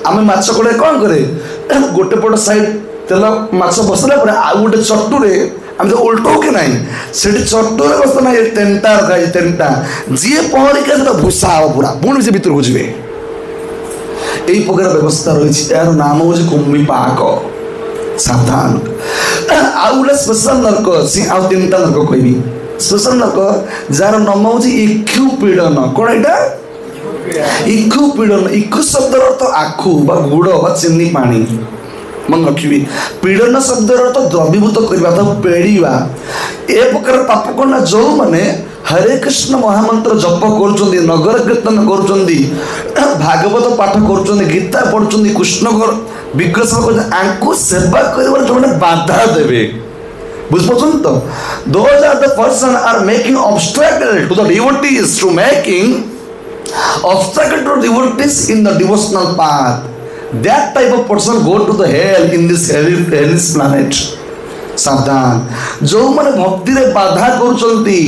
ଆମେ ମାଛ କଢ଼େଇ କ'ଣ କରେ? ଗୋଟେ ପଟ ସାଇଡ୍ ତେଲ ମାଛ ବସିଲା ପରେ ଆଉ ଗୋଟେ ଚଟୁରେ ଆମେ ତ ଓଲଟଉ କି ନାହିଁ, ସେଠି ଚଟୁରେ ବସିଲା ନାହିଁ, 3ଟା ରଖାଯାଇଛି, 3ଟା। ଯିଏ ପହଁରିକି ସେଟା ଭୁଷା ହବ ପୁରା, ପୁଣି ସେ ଭିତରକୁ ଯିବେ। এই প্রকার ব্যবস্থা রয়েছে। এর নাম হচ্ছে কুম্ভী পাক। সাবধান। ଆଉ ଗୋଟେ ସ୍ପେଶାଲ ନର୍କ ଅଛି, ଆଉ 3ଟା ନର୍କ କହିବି। ସ୍ପେଶାଲ ନର୍କ ଯାହାର ନାମ ହଉଛି ଇକ୍ଷୁ ପୀଡ଼ନ। କ'ଣ ଏଇଟା? ଇକ୍ଷୁ ପୀଡ଼ନ। ଇକ୍ଷୁ ଶବ୍ଦର ଅର୍ଥ ଆଖୁ ବା ଗୁଡ଼ ବା ଚିନି ପାଣି, ମନେ ରଖିବି। ପୀଡ଼ନ ଶବ୍ଦର ଅର୍ଥ ଦ୍ରବୀଭୂତ କରିବା, ତାକୁ ପେଡ଼ିବା। ଏ ପ୍ରକାର ପାପ କ'ଣ ନା ଯେଉଁମାନେ ହରେ କୃଷ୍ଣ ମହାମନ୍ତ୍ର ଜପ କରୁଛନ୍ତି, ନଗର କୀର୍ତ୍ତନ କରୁଛନ୍ତି, ଭାଗବତ ପାଠ କରୁଛନ୍ତି, ଗୀତା ପଢୁଛନ୍ତି, କୃଷ୍ଣ ବିଗ୍ରହ ସେବା କରୁଛନ୍ତି, ଆଙ୍କୁ ସେବା କରିବାରେ ଯେଉଁମାନେ ବାଧା ଦେବେ, ବୁଝିପାରୁଛନ୍ତି ତ? Those are the person are making obstacle to the devotees, to making obstacle to devotees in the devotional path. That type of person go to the hell in this hellish planet. ସାବଧାନ। ଯେଉଁମାନେ ଭକ୍ତିରେ ବାଧା କରୁଛନ୍ତି,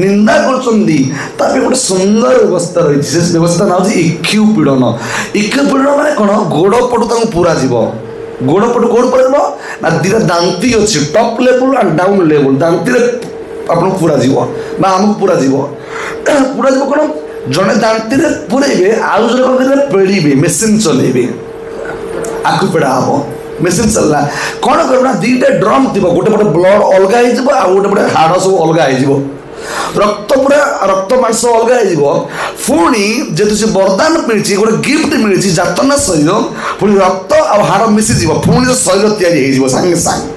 ନିନ୍ଦା କରୁଛନ୍ତି, ତା ପାଇଁ ଗୋଟେ ସୁନ୍ଦର ବ୍ୟବସ୍ଥା ରହିଛି। ସେ ବ୍ୟବସ୍ଥା ନାଁ ହେଉଛି ଇକ୍ଷୁ ପୀଡ଼ନ। ଇକ୍ଷୁ ପୀଡ଼ନ ମାନେ କ'ଣ? ଗୋଡ଼ ପଟୁ ତାଙ୍କୁ ପୁରା ଯିବ। ଗୋଡ଼ ପଟୁ କୋଉଠି ପଡ଼ିବ? ନା 2ଟା ଦାନ୍ତି ଅଛି, ଟପ୍ ଲେବୁଲ୍ ଆଣ୍ଡ ଡାଉନ୍ ଲେବୁଲ୍। ଦାନ୍ତିରେ ଆପଣଙ୍କୁ ପୁରା ଯିବ ବା ଆମକୁ ପୁରା ଯିବ। ପୁରା ଯିବ କ'ଣ? ଜଣେ ଦାନ୍ତିରେ ପୁରେଇବେ, ଆଉ ଜଣେ କ'ଣ କରିବେ? ପେଡ଼ିବେ, ମେସିନ୍ ଚଲେଇବେ, ଆଖୁ ପେଡ଼ା ହବ। ମେସିନ୍ ଚାଲିଲା, କ'ଣ କରିବ ନା 2ଟା ଡ୍ରମ୍ ଥିବ, ଗୋଟେ ପଟେ ବ୍ଲଡ୍ ଅଲଗା ହେଇଯିବ, ଆଉ ଗୋଟେ ପଟେ ହାଡ଼ ସବୁ ଅଲଗା ହେଇଯିବ, ରକ୍ତ ପୁରା ରକ୍ତ ମାଂସ ଅଲଗା ହେଇଯିବ। ପୁଣି ଯେହେତୁ ସେ ବରଦାନ ମିଳିଛି, ଗୋଟେ ଗିଫ୍ଟ ମିଳିଛି, ଯାତନା ଶରୀର, ପୁଣି ରକ୍ତ ଆଉ ହାଡ଼ ମିଶିଯିବ, ପୁଣି ଶରୀର ତିଆରି ହେଇଯିବ ସାଙ୍ଗେ ସାଙ୍ଗେ।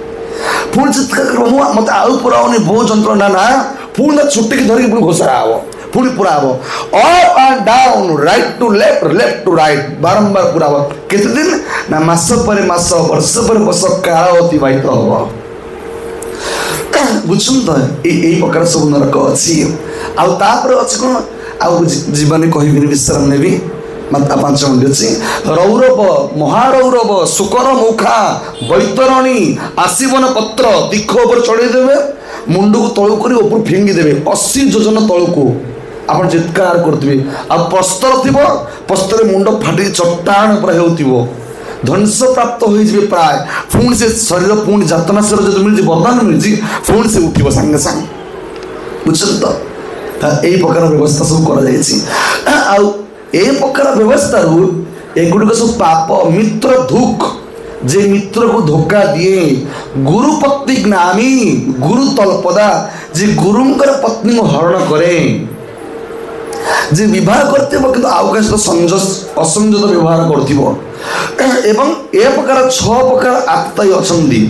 ପୁଣି ଚିତ୍କାର କରିବ, ମୁଁ ମୋତେ ଆଉ ପୁରାଉନି, ବହୁତ ଯନ୍ତ୍ରଣା ନା, ପୁଣି ତା ଛୁଟିକି ଧରିକି ପୁଣି ଘୋଷରା ହବ, ପୁଣି ପୁରା ହବ। Up and down, right to left, left to right, ବାରମ୍ବାର ପୁରା ହବ। କେତେ ଦିନ? ନା ମାସ ପରେ ମାସ, ବର୍ଷ ପରେ ବର୍ଷ କାଳ ଅତିବାହିତ ହବ। ବୁଝୁଛନ୍ତି ତ? ଏଇ ପ୍ରକାର ସବୁ ନରକ ଅଛି। ଆଉ ତାପରେ ଅଛି କ'ଣ? ଆଉ ଜୀବନୀ କହିବିନି, ବିଶ୍ରାମ ନେବି, ମାତ୍ର 5 ମିନିଟ୍ ଅଛି। ରୌରବ, ମହାରୌରବ, ଶୁକର ମୁଖା, ବୈତରଣୀ, ଆଶୀବନ ପତ୍ର ତୀଖ ଉପରେ ଚଢ଼େଇଦେବେ, ମୁଣ୍ଡକୁ ତଳକୁ କରି ଉପରୁ ଫିଙ୍ଗିଦେବେ 80 ଯୋଜନ ତଳକୁ। ଆପଣ ଚିତ୍କାର କରୁଥିବେ। ଆଉ ପ୍ରସ୍ତର ଥିବ, ପ୍ରସ୍ତରେ ମୁଣ୍ଡ ଫାଟି ଚଟାଣ ପୁରା ହେଉଥିବ, ଧ୍ୱଂସ ପ୍ରାପ୍ତ ହୋଇଯିବେ ପ୍ରାୟ। ପୁଣି ସେ ଶରୀର ପୁଣି ଯାତନା ଶରୀର ଯଦି ମିଳିଛି, ବରଦାନ ମିଳିଛି, ପୁଣି ସେ ଉଠିବ ସାଙ୍ଗେ ସାଙ୍ଗେ। ବୁଝୁଛନ୍ତି ତ? ଏଇ ପ୍ରକାର ବ୍ୟବସ୍ଥା ସବୁ କରାଯାଇଛି। ଆଉ ଏ ପ୍ରକାର ବ୍ୟବସ୍ଥାରୁ ଏଗୁଡ଼ିକ ସବୁ ପାପ। ମିତ୍ର ଧୁକ୍, ଯେ ମିତ୍ରକୁ ଧୋକା ଦିଏ। ଗୁରୁ ପତ୍ନୀ ଜ୍ଞାନୀ, ଗୁରୁ ତଳପଦା, ଯେ ଗୁରୁଙ୍କର ପତ୍ନୀକୁ ହରଣ କରେ। ଯେ ବିବାହ କରିଥିବ କିନ୍ତୁ ଆଉ କାହା ସହିତ ଅସଂଯୋଗ ବ୍ୟବହାର କରୁଥିବ, एवं ए प्रकार 6 प्रकार आततायी अछंदी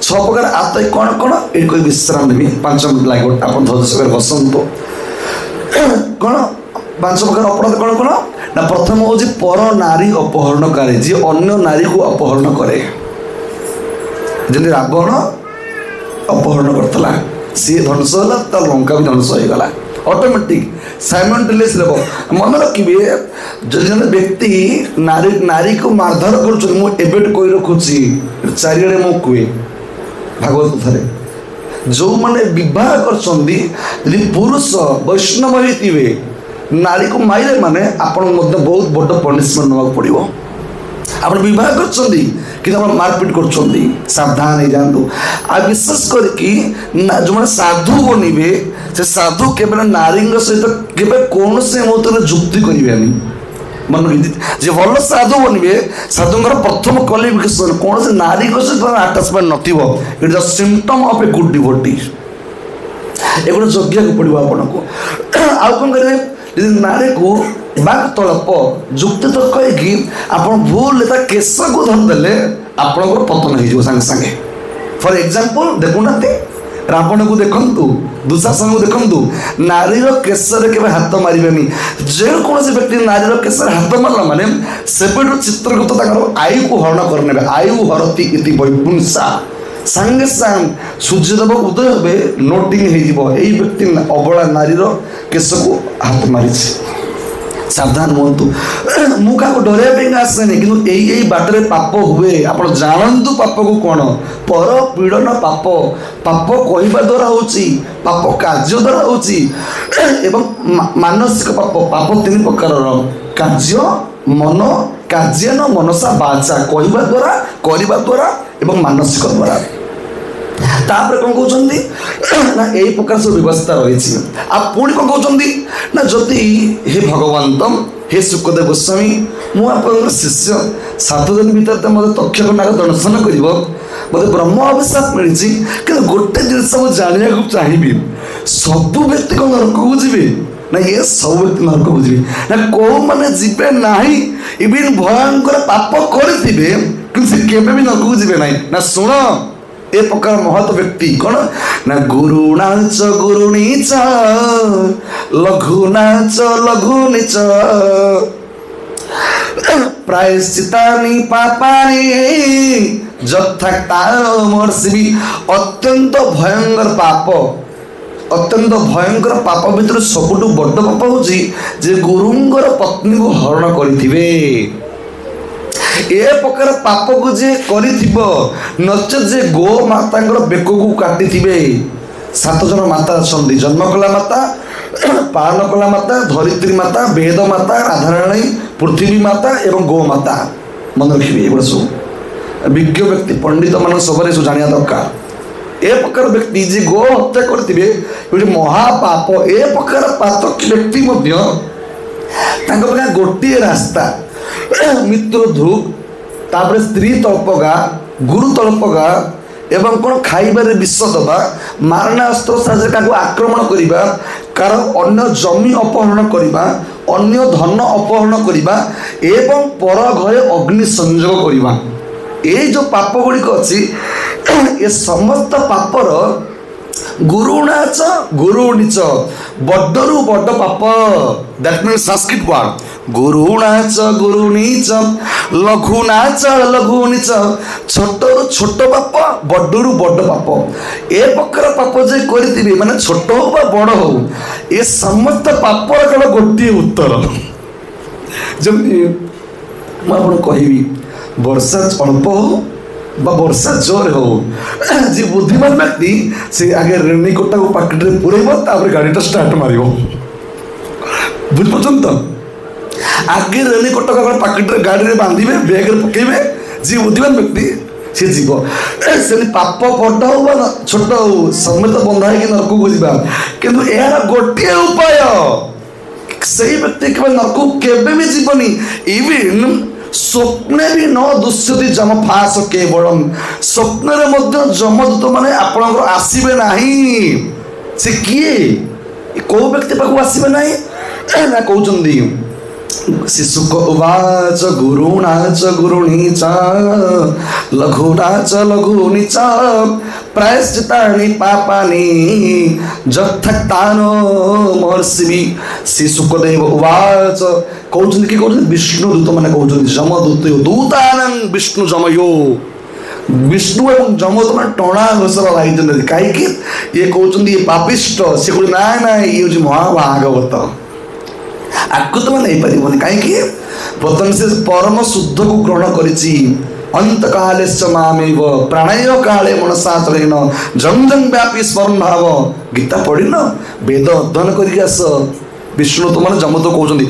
6 प्रकार आततायी कौन कौन ये कोई विश्राम देवी 5 मिनट लगे आप धैर्य बसंत कौन 5 प्रकार अपराध कौन कौन ना प्रथम हूँ पर नारी अपहरणकारी जी अन्य नारी को अपहरण करे जमी रावण अपहरण करता सी ध्वंस है लंका भी ध्वंस हो गला ऑटोमेटिक साइमल्टेनियस मन रखिए जन व्यक्ति नारी नारी को मारधर कर कही रखुची चारिड़े मु कहे भागवत कथार जो मैंने विवाह कर पुरुष वैष्णव होते नारी को मारे माने आपण बहुत बड़ पनिशमेंट ना पड़ो आप विवाह कर मारपिट कर सावधान हो जातु आ विशेष करके जो मैंने साधु बनवे से साधु केवल नारी सहित केवल कौन से मुहूर्त जुक्ति करें मन जी भल साधु बनवे साधुर प्रथम क्वालिफिकेशन कौन से नारी सहित आटाचमेंट न symptom of a good devotee एगुड़ा जगिया पड़ो आपन को आउ कौन करेंगे नारी को बाघ तलप जुक्ति तो कहीकि आप भूल केश को धरदे आप पतन हो सागे सागे फॉर एग्जांपल देखुना रावण को देखु दुशासन को देखु नारीर केशर के हाथ मारे जेकोसी व्यक्ति नारीर केशर हाथ मारला माने सेबेठु चित्रगुप्त आयु को हरण करने आयु हरती इति वैपुंसा सांगे सांग सूर्यदेव उदय हे नोटिंग हो व्यक्ति अबला नारीर केश को हाथ मारी सावधान हूँ मुझे डर आसेनि कि यही बाटर पाप हुए आप जानतु पाप को कौन पर पीड़न पाप पाप कहवा द्वारा हो पाप कार्य द्वारा हो मानसिक पाप पाप 3 प्रकार कार्य मन कार्य न मनसा बाचा कहवा द्वारा करवा द्वारा एवं मानसिक द्वारा तापर कौन कहते ना यही प्रकार सब व्यवस्था रही आप पुणी कौन कहते ना जदि हे भगवान तम हे सुखदेव गोस्वामी मुझे शिष्य 7 दिन भर मतलब तक्षक नाग दर्शन कर मतलब ब्रह्म अभिशाप मिली कि गोटे जिस जाना चाहिए सब व्यक्ति कौन नरक को जी ना ये सब व्यक्ति नरक को जी ना कौ मैंने जीवे ना इवन भयंकर पाप करेंगे कि नरक को जी ना शुण ए प्रकार महत व्यक्ति कौन ना गुरुणाच गुरुणीच लघुनाच लघुनीच प्रायश्चितानि पापानि यथामर्षि अत्यंत भयंकर पाप अत्यंत भयंकर पाप भितर सबुठु बड़ पाप हूँ जे गुरुंगर पत्नी को हरण करिथिबे ए प्रकार पाप को जे करिथिबो नचेत जे गो माता बेक को काटी 7 जन माता अच्छा जन्म कला माता पालन कला माता धरित्री माता वेद माता राधाराणी पृथ्वी माता एवं गो माता मन रखिए एगुड़ा सब विज्ञ व्यक्ति पंडित मान सब जाना दरकार ए प्रकार व्यक्ति जे गो हत्या करते महापाप ए प्रकार पातक व्यक्ति गोटे रास्ता मित्र धूप तापर स्त्री तल्पगा गुरु तल्पगा एवं कौन खाइबार विष दबा मारणा अस्त्र साहाय्य आक्रमण करवा कार अन्य जमी अपहरण करवा अन्य धन अपहरण करवा एवं पर घरे अग्नि संयोग करवा ये जो पाप गुड़िक अच्छी ये समस्त पापर गुरुणाच गुरुणीच बड्डरू बड्ड पाप दैट मीन्स संस्कृत वर्ड गुरुणाच गुरुणीच लघुनाच लघुनीच छोटरू छोट पाप बड्डरू बड्ड पाप ए प्रकार पाप जे करथिबे माने छोट हो बा बड़ हो ए समस्त पापर केवल गोटे उत्तर जमी मैं कहबी वर्षा अल्प हो वर्षा जोर हो जी बुद्धिमान व्यक्ति से आगे रेनिकोटा को पॉकेट रे पुरेब तापर गाड़ीटा स्टार्ट मारिबो बुझपन तो आगे रेनिकोटा को पॉकेट रे गाड़ी रे बांधिबे बैग रे पकेबे जी बुद्धिमान व्यक्ति से जीव से पाप बड़ हो छोट हो समेत बंधा है नरक को जीवा किंतु यार गोटे उपाय से व्यक्ति केवल नरक केबे भी जीवनी इवन स्वप्ने भी न दुष्यति जम फास केवलम स्वप्न जमदूत मैंने आपणकर आसबे ना से किए कौ व्यक्ति पाक आसबे ना कहते शिशुक उवाच गुरुणा च गुरुणी च लघुना च लघुनि च प्रायश्चित्तानि पापानि जत्थक्तानो महर्षि शिशुकदेव उवाच कहउछन्ति कि कहउछन्ति विष्णु दूत माने कहउछन्ति जमदूत दूतानं विष्णु जमयो विष्णु एवं जमदूत माने टणा घोषर लागिछन्ति काहेकि ये कहउछन्ति ये पापिष्ट से कहउछ ना ना ये होछि महाभागवत आकु तो नहीं पारिबनी कहीं प्रथम से परम शुद्ध को ग्रहण करिछि अंत काले मामेव प्राणय काले मनसा चलेन जंग जंग व्यापी स्मरण भाव गीता पढ़िन वेद अध्ययन करिक आस विष्णु तो माने जमदूत कहउछन्ति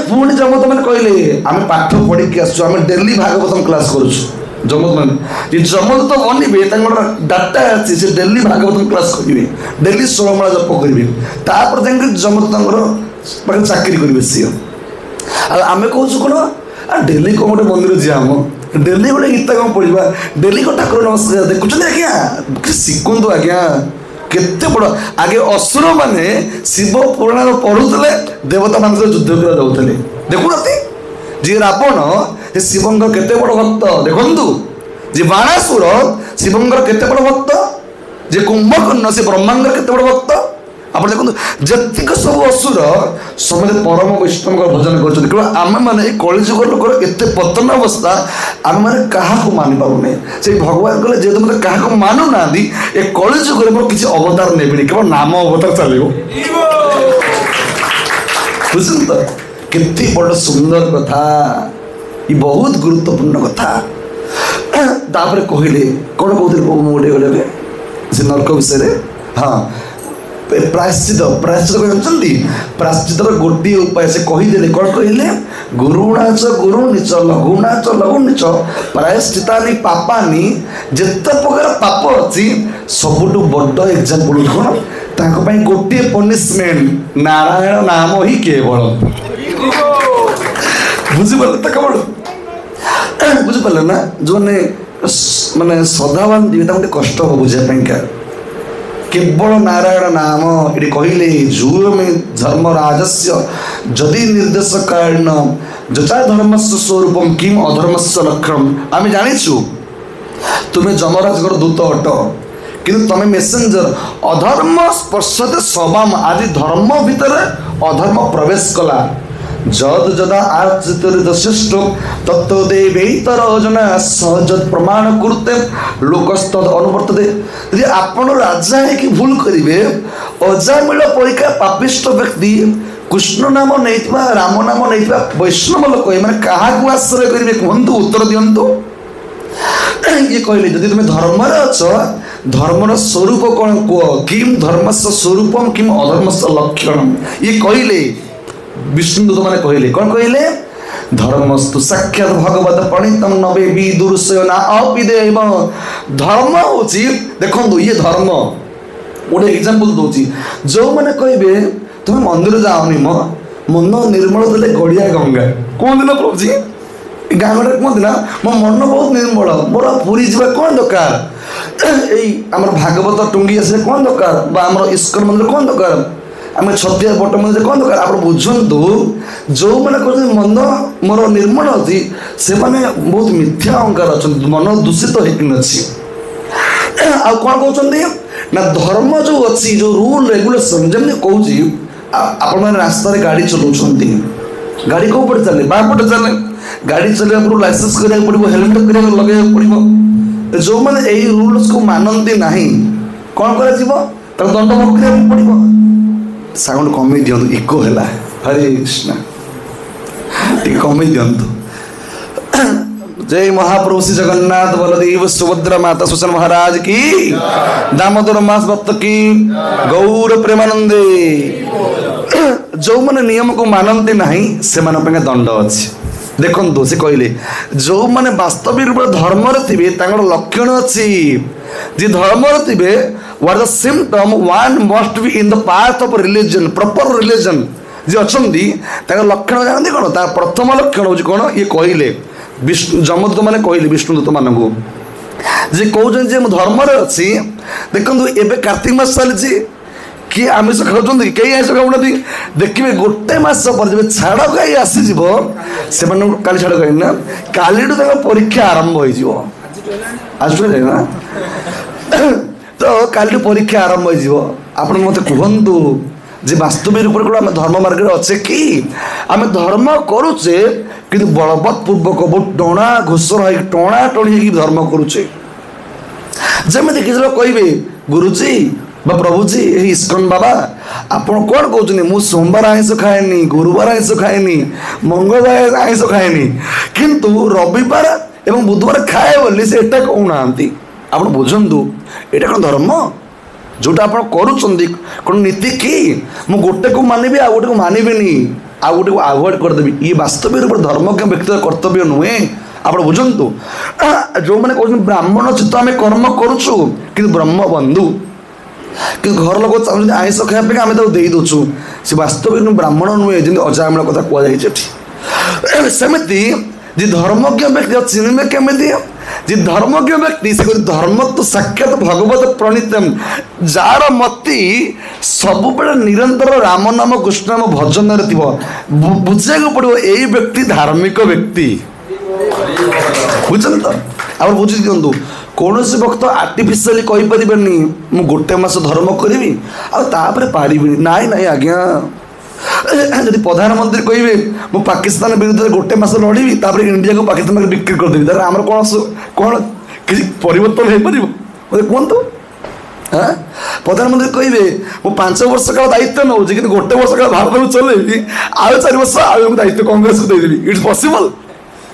पुणी जमदूत माने कहले आमे पाठ पढ़िक आसु आमे डेली भागवतम क्लास करूछु जमदूत माने जे जमदूत बनिबे तांगर डाटा अछि से डेली भागवतम क्लास करिवे डेली 16 माला जप करिवे तापर जांगे जमदूत तांगर पर चाकरी करिवे सी आमे कहूँ कौन डेली कौन गोटे मंदिर जाम डेली गोटे गीता कौन पढ़ा डेली को ठाकुर नमस्कार देखुं आज्ञा शिखु आज्ञा केते बड़ आगे असुर माने शिव पुराण पढ़ुले देवता मान युद्ध कर जाऊे देखुना जी रावण हे शिवंकर केते बड़ भक्त देखु जी बाणासुर शिवंकर केते बड़ भक्त जे कुंभकर्ण से ब्रह्मांगर केते बड़ भक्त आप देखो जतिक सब असुर समझे परम वैष्णव भजन कर आम मैंने कलिजुग लोकर एत पतन अवस्था आम मैंने क्या मानि पारे से भगवान कहले जेहेतु मतलब क्या मानु ना ए कलिजुग मोर किसी अवतार नेबी केवल नाम अवतार चलो बुझल तो केते बड़ सुंदर कथा ये बहुत गुरुत्वपूर्ण कथा तापर कहले कौन कहते गोटे गले से नरक विषय हाँ प्रायश्चित जानते प्रायश्चित गोटे उपाय से कहीदे कौन कहले गुरुणा च गुरुनि च लघुना च लघुनि च प्रायश्चितानि पापानि जेते प्रकार पाप अच्छी सबुठु बड़ एग्जाम्पल कौन तांको पई गोटे पनिशमेंट नारायण नाम ही केवल बुझिपारे तक बड़ बुझिपारे ना जो माने श्रद्धावान दिवे तांको कष्ट हो बुझा केवल नारायण नाम ये कहले जूर में धर्म राजस्य जदि निर्देश कारण जचा धर्मस्य स्वरूपम किम अधर्मस्य लक्षणम आम जानिछु तुम्हें जमराज दूत अट कि तुम्हें मेसेंजर अधर्म स्पर्शते सबाम आदि धर्म भितर अधर्म प्रवेश कला जद जदा आर्चित तत्देवेतर जना सहज प्रमाण करते लोकस्तद अनुवर्तते यदि आपण राजा है कि भूल करिवे अजामिल परिका पापिष्ट व्यक्ति कृष्ण नाम नहीं राम नाम नहीं वैष्णव लोक मैंने क्या आश्रय करेंगे कहतु उत्तर दिंतु ये कहले जदि तुम धर्म अच धर्मर स्वरूप कौन कह किम धर्मस्य स्वरूपम किम अधर्मस्य लक्षणम ये कहले विष्णुदूत माने कहले कौन कहले धर्मस्तु साक्षात भगवत प्रणीतम नवे विदुरस्य ना अपिदेव धर्म होची देखो ये धर्म गोटे एग्जांपल दूची जो मैंने कहे तुम मंदिर जाओनी मो मन निर्मल देले गड़िया गंगा कौन दिन प्रभु जी गाँव कहते ना मो मन बहुत निर्मल मोर पूरी जावा कौन दरकार आम भागवत टुंगी आसे कौन दरकार आम इस्कन मंदिर कौन दरकार आम छतिया बट मंदिर कौन दरकार आप बुझंतु जो मैंने कहते मन मोर निर्मल अच्छी से माने बहुत मिथ्या अहंकार अच्छा मन दूषित होती आ कौन कहते ना धर्म जो अच्छी जो रूल रेगुलेशन जमी कौन आपण मैंने रास्ता गाड़ी चलाऊँ गाड़ी कौ पटे चले बाँ पटे चले गाड़ी चलने पूर्व लाइसेंस करा पड़ो हेलमेट लगे पड़ो जो मैंने यही रूल्स को मानती ना कौन कर दंड भोग करा पड़ो साउंड कमे दिंतु इको है हरे कृष्ण कमे दिंतु जय महाप्रभु श्री जगन्नाथ बलदेव सुभद्रा माता सुसन महाराज की दामोदर मास भक्त की गौर प्रेमानंदे जो मैंने नियम को मानती ना से दंड अच्छी देखो से कहले जो मैंने वास्तविक रूप धर्म थे लक्षण अच्छी जी धर्म थे what the symptom one must be in the path of religion proper religion जी अच्छा लक्षण जानते कौन तार प्रथम लक्षण हूँ कौन ये कहले विष्णु जमदूत मैंने कहले विष्णुदूत मान को जे कहते धर्म अच्छी देखो एवं कार्तिक मास चली किए आमिष खाऊँ कई आमिष खाऊना देखिए गोटे मस पर जब छाड़ गाई आसीज से काली छाड़ गाई ना काली परीक्षा आरंभ हो आज ना तो काली परीक्षा आरंभ हो आप मत कहतु जे वास्तविक रूप में आम धर्म मार्ग अच्छे कि आम धर्म करुचे कि बलवत् पूर्वक बहुत टणा घोषर हो टणा टणी धर्म करुचे जमी किसी लोग कहे गुरुजी बा प्रभुजी इस्कन बाबा आपड़ कौन कहते मुझ सोमवार आइंस खाएनी गुरुवार आइंस खाएनी मंगलवार आइंस खाएनी किंतु रविवार एवं बुधवार खाए बोली से एटा कहूना आप बुझंतु एटा कौन धर्म जोटा आप कौन नीति कि मुझे गोटे को मानवी आ गोटे को मानविनी आ गोटे को आभोड करदेवी ये वास्तविक रूप धर्म के व्यक्तिगत कर्तव्य नुहे आप बुझंतु जो मैंने कहते ब्राह्मण चित्त आम कर्म करुचु कि ब्रह्म बंधु कि घर लोग चाहते आइंस खाने आम दे दूसु से वास्तविक ब्राह्मण नुहे जमी अजामल कथा कहुई सेमती जी धर्मज्ञ व्यक्ति चिन्हे केमी जी धर्मज्ञ व्यक्ति से धर्म तो साक्षात भगवत प्रणीतम जार मती सब निरंतर राम नाम कृष्ण नाम भजन बुझे पड़ो यही व्यक्ति धार्मिक व्यक्ति बुझे तो आप बुझी दिखाँ कौन से भक्त आर्टिफिशियली कहीपर मु गोटे मास धर्म करी आपर पारि नाई नाई आज्ञा जब प्रधानमंत्री कहे मु पाकिस्तान विरुद्ध गोटे मास लड़ी इंडिया को पाकिस्तान में बिक्री करदेवी तार आम कौन कौन किसी परिवर्तन हो पार मत कहतु हाँ प्रधानमंत्री कहे मु 5 वर्ष काल दायित्व नौ कि गोटे वर्ष काल भारत को चलैबी आउ 4 वर्ष आउ दायित्व कांग्रेस को देदेवी इट्स पॉसिबल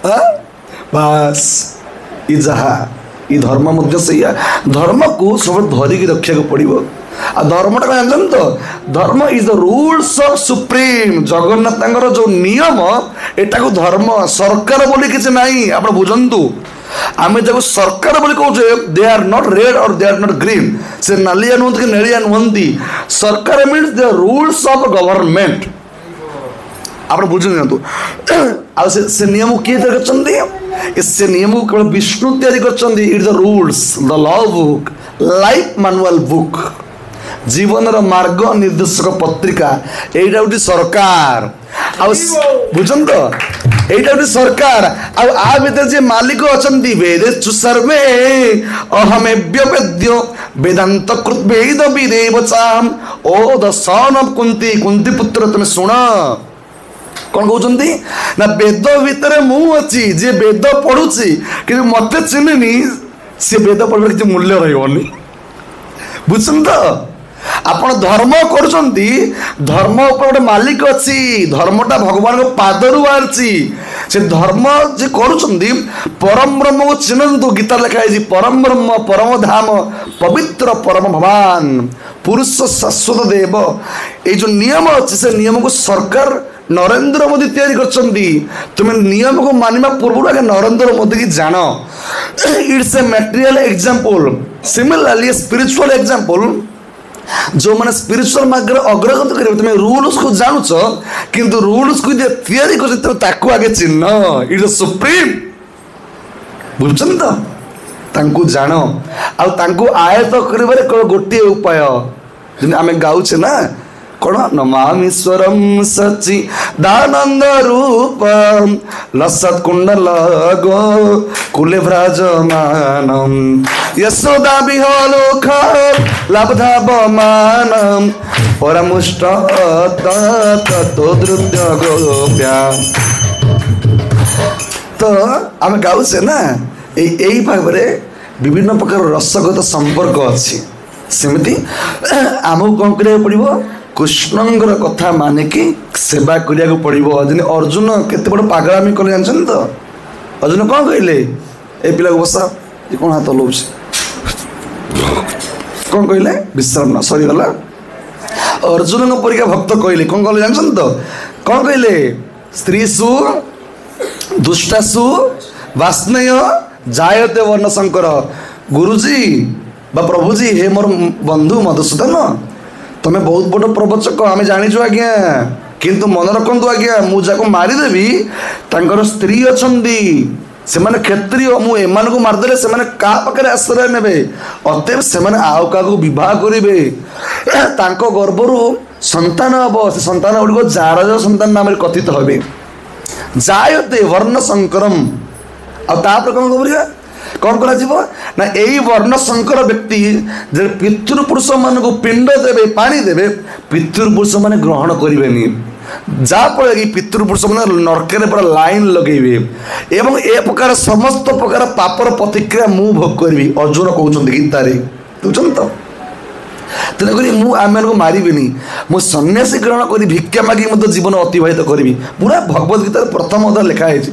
हाँ बस ये जहाँ ये धर्म मध्य से धर्म को सब धरिकी रखा पड़ो आ धर्मटा कौन जानते तो धर्म is the rules of supreme Jagannath जो नियम एटा को धर्म सरकार बोली किसी नहीं आप बुझंतु आम जब सरकार बोली कहे दे आर नॉट रेड और दे आर नॉट ग्रीन से नालिया नुहत कि नेड़िया नुहति सरकार means the rules of government आप बुझे नियंतु आ से नियम किए कर से नियम को केवल विष्णु तैयारी कर it the rules the law book life manual book जीवन मार्ग निर्देशक पत्रिका एटा उठी सरकार बुझन तो एटा उठी सरकार आ भीतर जे मालिक अछंती वेदेषु सर्वे अहमेव्य वेद्यो वेदांत कृत वेद विदेवचाम ओ द सन ऑफ कुंती पुत्र तुम सुन कौन कहते ना वेद भितर मु अच्छी जे वेद पढ़ुची कि मत चिन्हनी सी वेद पढ़ किसी मूल्य रही बुझुन तो आपण धर्म करुचंती धर्म ऊपर गोटे मालिक अच्छी धर्मटा भगवान को पादरू बाहरी से धर्म जे करुचंती परम ब्रह्म को चिन्हतु गीता लिखाई परम ब्रह्म परम धाम पवित्र परम भगवान पुरुष शाश्वत देव ये जो नियम अच्छी से नियम को सरकार नरेंद्र मोदी तैयारी करछंती तुम्हें नियम को मानिबा पूर्व आगे नरेंद्र मोदी की जान it's a material example similarly spiritual example जो मैंने स्पिरिचुअल मार्ग अग्रगति करेंगे तुम्हें रूल्स को जानूच किंतु रूल्स को तैयारी कर आगे चिन्ह इट्स सुप्रीम बुझुन तो तांकु जान आयत कर गोटे उपाय आम गाउचे ना कौन नमामीश्वरम सच्ची दानंद रूप लसत कुंडल गो कुले भ्राजमानम यशोदा विहलोख लब्धा बमानम परमुष्ट ततो द्रुत्य गोप्या तो आम गाउचे ना यही भाव विभिन्न प्रकार रसगत संपर्क अच्छी सेमती आमको कौन करा पड़ो कृष्णंकर कथा मानिकी सेवा करिया को पड़ो जमी अर्जुन केते बड़ पागलामी कले जानछन तो अर्जुन कौन कहले ए पिला को बसा ये कौन हाथ हलाउछ कौन कहले विश्राम ना सरी गला अर्जुन को परीक्षा भक्त कहले कौन कहले जानछन तो कौन कहले स्त्रीसु दुष्टासु वास्नेय जायते वर्ण शंकर गुरुजी बा प्रभुजी हे मोर बंधु मधुसूदन तुम्हें बहुत बड़ प्रवचक आम जाचु आज्ञा किंतु मन रखु आज्ञा मुझे मारिदेवी स्त्री अच्छा ସେମାନେ କ୍ଷତ୍ରିୟ, ମୁଁ ଏମାନଙ୍କୁ ମାରିଦେଲେ ସେମାନେ କାହା ପାଖରେ ଆଶ୍ରୟ ନେବେ? ଅତଏବ ସେମାନେ ଆଉ କାହାକୁ ବିବାହ କରିବେ, ତାଙ୍କ ଗର୍ଭରୁ ସନ୍ତାନ ହବ, ସେ ସନ୍ତାନ ଗୁଡ଼ିକ ଜାରଜ ସନ୍ତାନ ନାମରେ କଥିତ ହେବେ। ଜାୟତେ ବର୍ଣ୍ଣ ସଂକରମ୍। ଆଉ ତାପରେ କ'ଣ କରିବା? କ'ଣ କରାଯିବ ନା ଏଇ ବର୍ଣ୍ଣ ସଂକର ବ୍ୟକ୍ତି ଯେ ପିତୃପୁରୁଷ ମାନଙ୍କୁ ପିଣ୍ଡ ଦେବେ, ପାଣି ଦେବେ, ପିତୃପୁରୁଷ ମାନେ ଗ୍ରହଣ କରିବେନି, ଯାହାଫଳରେ କି ପିତୃପୁରୁଷ ମାନେ ନର୍କରେ ପୁରା ଲାଇନ୍ ଲଗେଇବେ ଏବଂ ଏ ପ୍ରକାର ସମସ୍ତ ପ୍ରକାର ପାପର ପ୍ରତିକ୍ରିୟା ମୁଁ ଭୋଗ କରିବି। ଅର୍ଜୁନ କହୁଛନ୍ତି ଗୀତାରେ, ବୁଝୁଛନ୍ତି ତ? ତେଣୁକରି ମୁଁ ଆମମାନଙ୍କୁ ମାରିବିନି, ମୁଁ ସନ୍ନ୍ୟାସୀ ଗ୍ରହଣ କରି ଭିକ୍ଷା ମାଗି ମଧ୍ୟ ଜୀବନ ଅତିବାହିତ କରିବି। ପୁରା ଭଗବତ ଗୀତାରେ ପ୍ରଥମ ଅଧ୍ୟାୟ ଲେଖା ହେଇଛି।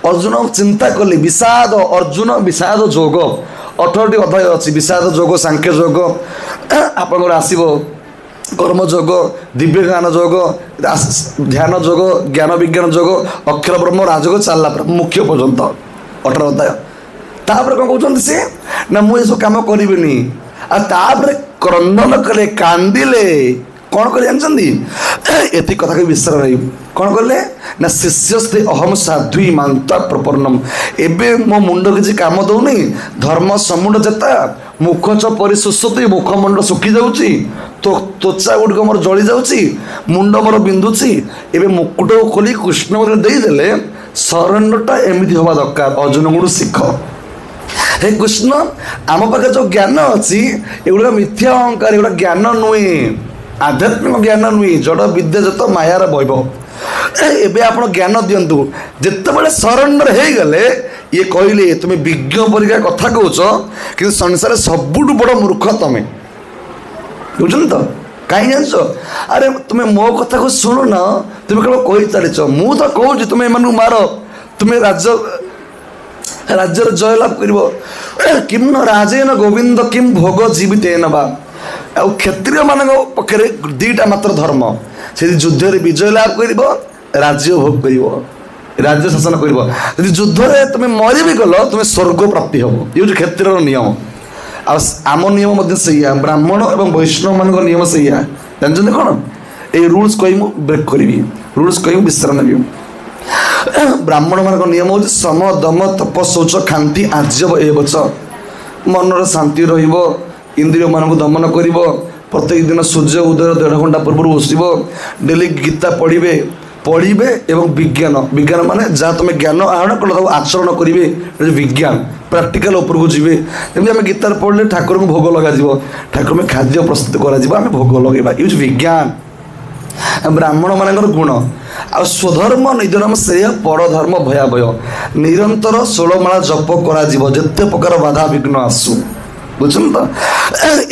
ଅର୍ଜୁନ ଚିନ୍ତା କଲେ ବିଷାଦ, ଅର୍ଜୁନ ବିଷାଦ ଯୋଗ 18ଟି ଅଧ୍ୟାୟ ଅଛି। ବିଷାଦ ଯୋଗ, ସାଂଖ୍ୟ ଯୋଗ, ଆପଣଙ୍କର ଆସିବ କର୍ମଯୋଗ, ଦିବ୍ୟ ଜ୍ଞାନ ଯୋଗ, ଧ୍ୟାନ ଯୋଗ, ଜ୍ଞାନ ବିଜ୍ଞାନ ଯୋଗ, ଅକ୍ଷର ବ୍ରହ୍ମ ରାଜଯୋଗ ଚାଲିଲା ମୁଖ୍ୟ ପର୍ଯ୍ୟନ୍ତ 18 ଅଧ୍ୟାୟ। ତାପରେ କ'ଣ କହୁଛନ୍ତି ସେ ନା ମୁଁ ଏସବୁ କାମ କରିବିନି। ଆଉ ତାପରେ କ୍ରନ୍ଦନ କଲେ, କାନ୍ଦିଲେ, କ'ଣ କଲେ ଜାଣିଛନ୍ତି? ଏତିକି କଥା କହି ବିଶ୍ରାମ ନେଇ କ'ଣ କଲେ ନା ଶିଷ୍ୟସ୍ତେ ଅହମ ସାଧ୍ୱୀ ମାନ୍ତା ପ୍ରପନ୍ନମ୍। ଏବେ ମୋ ମୁଣ୍ଡ କିଛି କାମ ଦଉନି, ଧର୍ମ ସମୁଣ୍ଡ ଚେତା, ମୁଖ ଚ ପରିଶୁଷ୍ୟତି, ମୁଖମଣ୍ଡଳ ଶୁଖି ଯାଉଛି, ତ୍ୱଚା ଗୁଡ଼ିକ ମୋର ଜଳି ଯାଉଛି, ମୁଣ୍ଡ ମୋର ବିନ୍ଧୁଛି। ଏବେ ମୁକୁଟକୁ ଖୋଲି କୃଷ୍ଣ ଦେଇଦେଲେ ସରେଣ୍ଡରଟା ଏମିତି ହେବା ଦରକାର। ଅର୍ଜୁନଙ୍କଠୁ ଶିଖ। ହେ କୃଷ୍ଣ, ଆମ ପାଖରେ ଯେଉଁ ଜ୍ଞାନ ଅଛି ଏଗୁଡ଼ାକ ମିଥ୍ୟା ଅହଙ୍କାର, ଏଗୁଡ଼ା ଜ୍ଞାନ ନୁହେଁ, ଆଧ୍ୟାତ୍ମିକ ଜ୍ଞାନ ନୁହେଁ, ଜଡ଼ ବିଦ୍ୟା ଯତ ମାୟାର ବୈଭବ। ଏବେ ଆପଣ ଜ୍ଞାନ ଦିଅନ୍ତୁ। ଯେତେବେଳେ ସରେଣ୍ଡର ହେଇଗଲେ ଇଏ କହିଲେ ତୁମେ ବିଜ୍ଞ ପରିକା କଥା କହୁଛ, କିନ୍ତୁ ସଂସାରରେ ସବୁଠୁ ବଡ଼ ମୂର୍ଖ ତମେ, ବୁଝୁଛନ୍ତି ତ? କାହିଁ ଜାଣିଛ? ଆରେ ତୁମେ ମୋ କଥାକୁ ଶୁଣୁନ, ତୁମେ କେବଳ କହି ଚାଲିଛ। ମୁଁ ତ କହୁଛି ତୁମେ ଏମାନଙ୍କୁ ମାର, ତୁମେ ରାଜ୍ୟର ଜୟ ଲାଭ କରିବ। କିମ୍ ନ ରାଜେନ ଗୋବିନ୍ଦ କିମ୍ ଭୋଗ ଜୀବିତେନ ବା। ଆଉ କ୍ଷତ୍ରିୟ ମାନଙ୍କ ପକ୍ଷରେ ଦୁଇଟା ମାତ୍ର ଧର୍ମ, ଯଦି ଯୁଦ୍ଧରେ ବିଜୟ ଲାଭ କରିବ, ରାଜ୍ୟ ଭୋଗ କରିବ, ରାଜ୍ୟ ଶାସନ କରିବ। ଯଦି ଯୁଦ୍ଧରେ ତୁମେ ମରି ବି ଗଲ, ତୁମେ ସ୍ୱର୍ଗ ପ୍ରାପ୍ତି ହେବ। ଇଏ ହେଉଛି କ୍ଷତ୍ରିୟର ନିୟମ। ଆଉ ଆମ ନିୟମ ମଧ୍ୟ ସେଇଆ, ବ୍ରାହ୍ମଣ ଏବଂ ବୈଷ୍ଣବ ମାନଙ୍କ ନିୟମ ସେଇଆ। ଜାଣିଛନ୍ତି କ'ଣ? ଏଇ ରୁଲ୍ସ କହି ମୁଁ ବ୍ରେକ୍ କରିବି, ରୁଲ୍ସ କହି ମୁଁ ବିଶ୍ରାମ ନେବି। ବ୍ରାହ୍ମଣ ମାନଙ୍କ ନିୟମ ହେଉଛି ସମ ଦମ ତପ ଶୌଚ ଖାନ୍ତି ଆଜବ ଏ ବଚ। ମନର ଶାନ୍ତି ରହିବ, ଇନ୍ଦ୍ରିୟ ମାନଙ୍କୁ ଦମନ କରିବ, ପ୍ରତ୍ୟେକ ଦିନ ସୂର୍ଯ୍ୟ ଉଦୟ 1.5 ଘଣ୍ଟା ପୂର୍ବରୁ ବସିବ, ଡେଲି ଗୀତା ପଢ଼ିବେ ଏବଂ ବିଜ୍ଞାନ ମାନେ ଯାହା ତୁମେ ଜ୍ଞାନ ଆହରଣ କଲ ତାକୁ ଆଚରଣ କରିବେ, ବିଜ୍ଞାନ ପ୍ରାକ୍ଟିକାଲ ଉପରକୁ ଯିବେ। ଯେମିତି ଆମେ ଗୀତାରେ ପଢ଼ିଲେ ଠାକୁରଙ୍କୁ ଭୋଗ ଲଗାଯିବ, ଠାକୁରଙ୍କୁ ଖାଦ୍ୟ ପ୍ରସ୍ତୁତ କରାଯିବ, ଆମେ ଭୋଗ ଲଗାଇବା, ଇଏ ହେଉଛି ବିଜ୍ଞାନ। ବ୍ରାହ୍ମଣ ମାନଙ୍କର ଗୁଣ। ଆଉ ସ୍ୱଧର୍ମ ନିଜ ନାମ ସେୟା, ପରଧର୍ମ ଭୟାଭୟ। ନିରନ୍ତର 16 ମାଳ ଜପ କରାଯିବ, ଯେତେ ପ୍ରକାର ବାଧା ବିଘ୍ନ ଆସୁ, ବୁଝୁଛନ୍ତି ତ?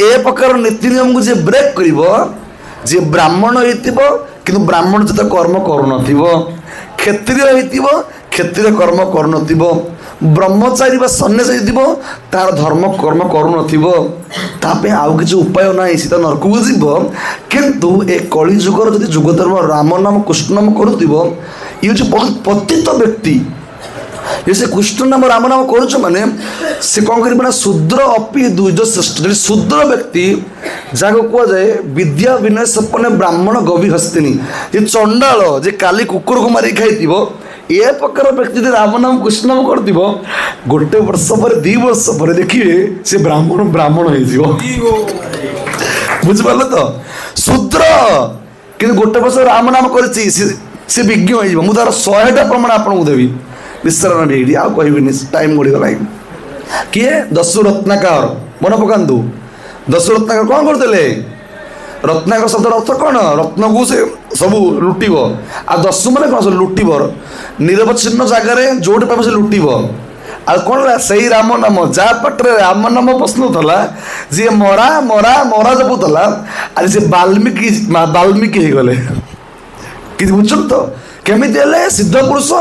ଏ ପ୍ରକାର ନୀତି ନିୟମକୁ ଯିଏ ବ୍ରେକ୍ କରିବ, ଯିଏ ବ୍ରାହ୍ମଣ ହେଇଥିବ କିନ୍ତୁ ବ୍ରାହ୍ମଣ ଯେତେ କର୍ମ କରୁନଥିବ, କ୍ଷତ୍ରିୟ ହେଇଥିବ କ୍ଷତ୍ରିୟ କର୍ମ କରୁନଥିବ, ବ୍ରହ୍ମଚାରୀ ବା ସନ୍ନ୍ୟାସୀ ହେଇଥିବ ତାର ଧର୍ମ କର୍ମ କରୁନଥିବ, ତା ପାଇଁ ଆଉ କିଛି ଉପାୟ ନାହିଁ, ସେ ତ ନରକକୁ ଯିବ। କିନ୍ତୁ ଏ କଳି ଯୁଗର ଯଦି ଯୁଗ ଧର୍ମ ରାମ ନାମ କୃଷ୍ଣ ନାମ କରୁଥିବ, ଇଏ ହେଉଛି ବହୁତ ପତିତ ବ୍ୟକ୍ତି। ସେ କୃଷ୍ଣ ନାମ ରାମ ନାମ କରୁଛ ମାନେ ସେ କ'ଣ କରିବ ନା ଶୂଦ୍ର ଅପି ଦ୍ୱିଜ ଶ୍ରେଷ୍ଠ। ଯଦି ଶୂଦ୍ର ବ୍ୟକ୍ତି ଯାହାକୁ କୁହାଯାଏ ବିଦ୍ୟା ବିନୟ ସମ୍ପନ୍ନ ବ୍ରାହ୍ମଣ ଗଭୀ ହସ୍ତିନୀ, ଯେ ଚଣ୍ଡାଳ ଯେ କାଲି କୁକୁରକୁ ମାରିକି ଖାଇଥିବ, ଏ ପ୍ରକାର ବ୍ୟକ୍ତି ଯଦି ରାମ ନାମ କୃଷ୍ଣ ନାମ କରୁଥିବ, 1 ବର୍ଷ ପରେ 2 ବର୍ଷ ପରେ ଦେଖିବେ ସେ ବ୍ରାହ୍ମଣ ହେଇଯିବ। ବୁଝିପାରିଲେ ତ? ଶୂଦ୍ର କିନ୍ତୁ 1 ବର୍ଷ ରାମ ନାମ କରିଛି, ସେ ବିଜ୍ଞ ହେଇଯିବ। ମୁଁ ତାର 100ଟା ପ୍ରମାଣ ଆପଣଙ୍କୁ ଦେବି। ବିଶ୍ରାମ ନେବି ଏଇଠି, ଆଉ କହିବିନି, ଟାଇମ୍ ଗଡ଼ିଗଲାଣି। କିଏ? ଦସ୍ୟୁ ରତ୍ନାକର। ମନେ ପକାନ୍ତୁ, ଦସ୍ୟୁ ରତ୍ନାକର କ'ଣ କରୁଥିଲେ? ରତ୍ନାକର ଶବ୍ଦର ଅର୍ଥ କ'ଣ? ରତ୍ନକୁ ସେ ସବୁ ଲୁଟିବ। ଆଉ ଦସ୍ୟୁ ମାନେ କ'ଣ? ସବୁ ଲୁଟିବ, ନିରବଚ୍ଛିନ୍ନ ଜାଗାରେ ଯୋଉଠି ପାଇବ ସେ ଲୁଟିବ। ଆଉ କ'ଣ ହେଲା? ସେଇ ରାମ ନାମ, ଯାହା ପାଟରେ ରାମ ନାମ ପଶୁନଥିଲା, ଯିଏ ମରା ମରା ମରା ଜପୁଥିଲା, ଆଜି ସେ ବାଲ୍ମୀକି ହେଇଗଲେ। କିଛି ବୁଝୁଛନ୍ତି ତ? କେମିତି ହେଲେ? ସିଦ୍ଧ ପୁରୁଷ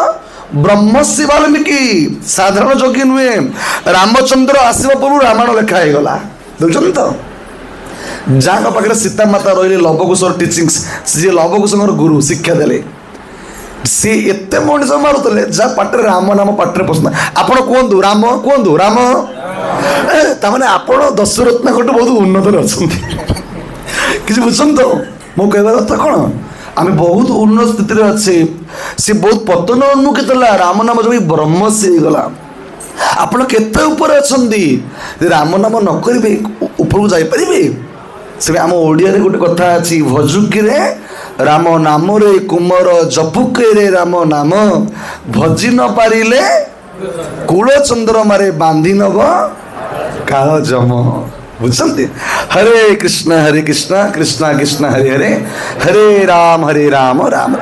ବ୍ରହ୍ମଶ୍ରୀ ବାଲ୍ମୀକି, ସାଧାରଣ ଯୋଗୀ ନୁହେଁ। ରାମଚନ୍ଦ୍ର ଆସିବା ପୂର୍ବରୁ ରାମାୟଣ ଲେଖା ହେଇଗଲା। ବୁଝୁଛନ୍ତି ତ? ଯାହାଙ୍କ ପାଖରେ ସୀତାମାତା ରହିଲେ ଲବକୁଶର ଟିଚିଙ୍ଗସ୍, ଯିଏ ଲବକୁଶଙ୍କର ଗୁରୁ ଶିକ୍ଷା ଦେଲେ, ସିଏ ଏତେ ମଣିଷ ମାରୁଥିଲେ ଯାହା ପାଟିରେ ରାମ ନାମ ପାଟିରେ ପସନ୍ଦ। ଆପଣ କୁହନ୍ତୁ ରାମ, କୁହନ୍ତୁ ରାମ, ତାମାନେ ଆପଣ ଦଶରତ୍ନଙ୍କଠୁ ବହୁତ ଉନ୍ନତରେ ଅଛନ୍ତି। କିଛି ବୁଝୁଛନ୍ତି ତ? ମୁଁ କହିବାର କଥା କ'ଣ? आम बहुत उन्नत स्थिति अच्छे सी बहुत पतन उन्मुखी था राम नाम जब ब्रह्म से गला आपण केते ऊपर अच्छंदी राम नाम न करिवे ऊपर जाइपारे से आम ओडिया रे गोटे कथा अच्छी भजुकी रे राम नाम रे कुमर जपुके रे राम नाम भजी न पारिले कूल चंद्रमा रे बांधी नब काल जम बुझते हरे कृष्ण कृष्ण कृष्ण हरे हरे हरे राम राम राम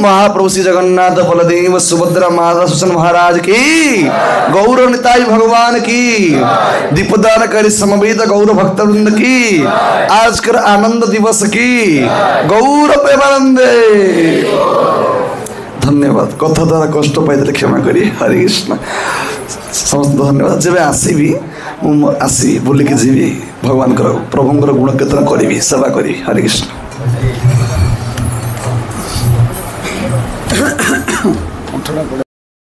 महाप्रभु श्री जगन्नाथ बलदेव सुभद्रा माता सुसन महाराज की गौर निताई भगवान की दीपदानकारी समवेत गौर भक्तवृंद की आज कर आनंद दिवस की गौर प्रेमानंदे धन्यवाद कथा द्वारा कष्ट पाई क्षमा करी हरे कृष्ण समस्त धन्यवाद जब आसबि आसी बुलिकी जीवी भगवान प्रभुंर गुण कीर्तन करी सेवा करी हरे कृष्ण।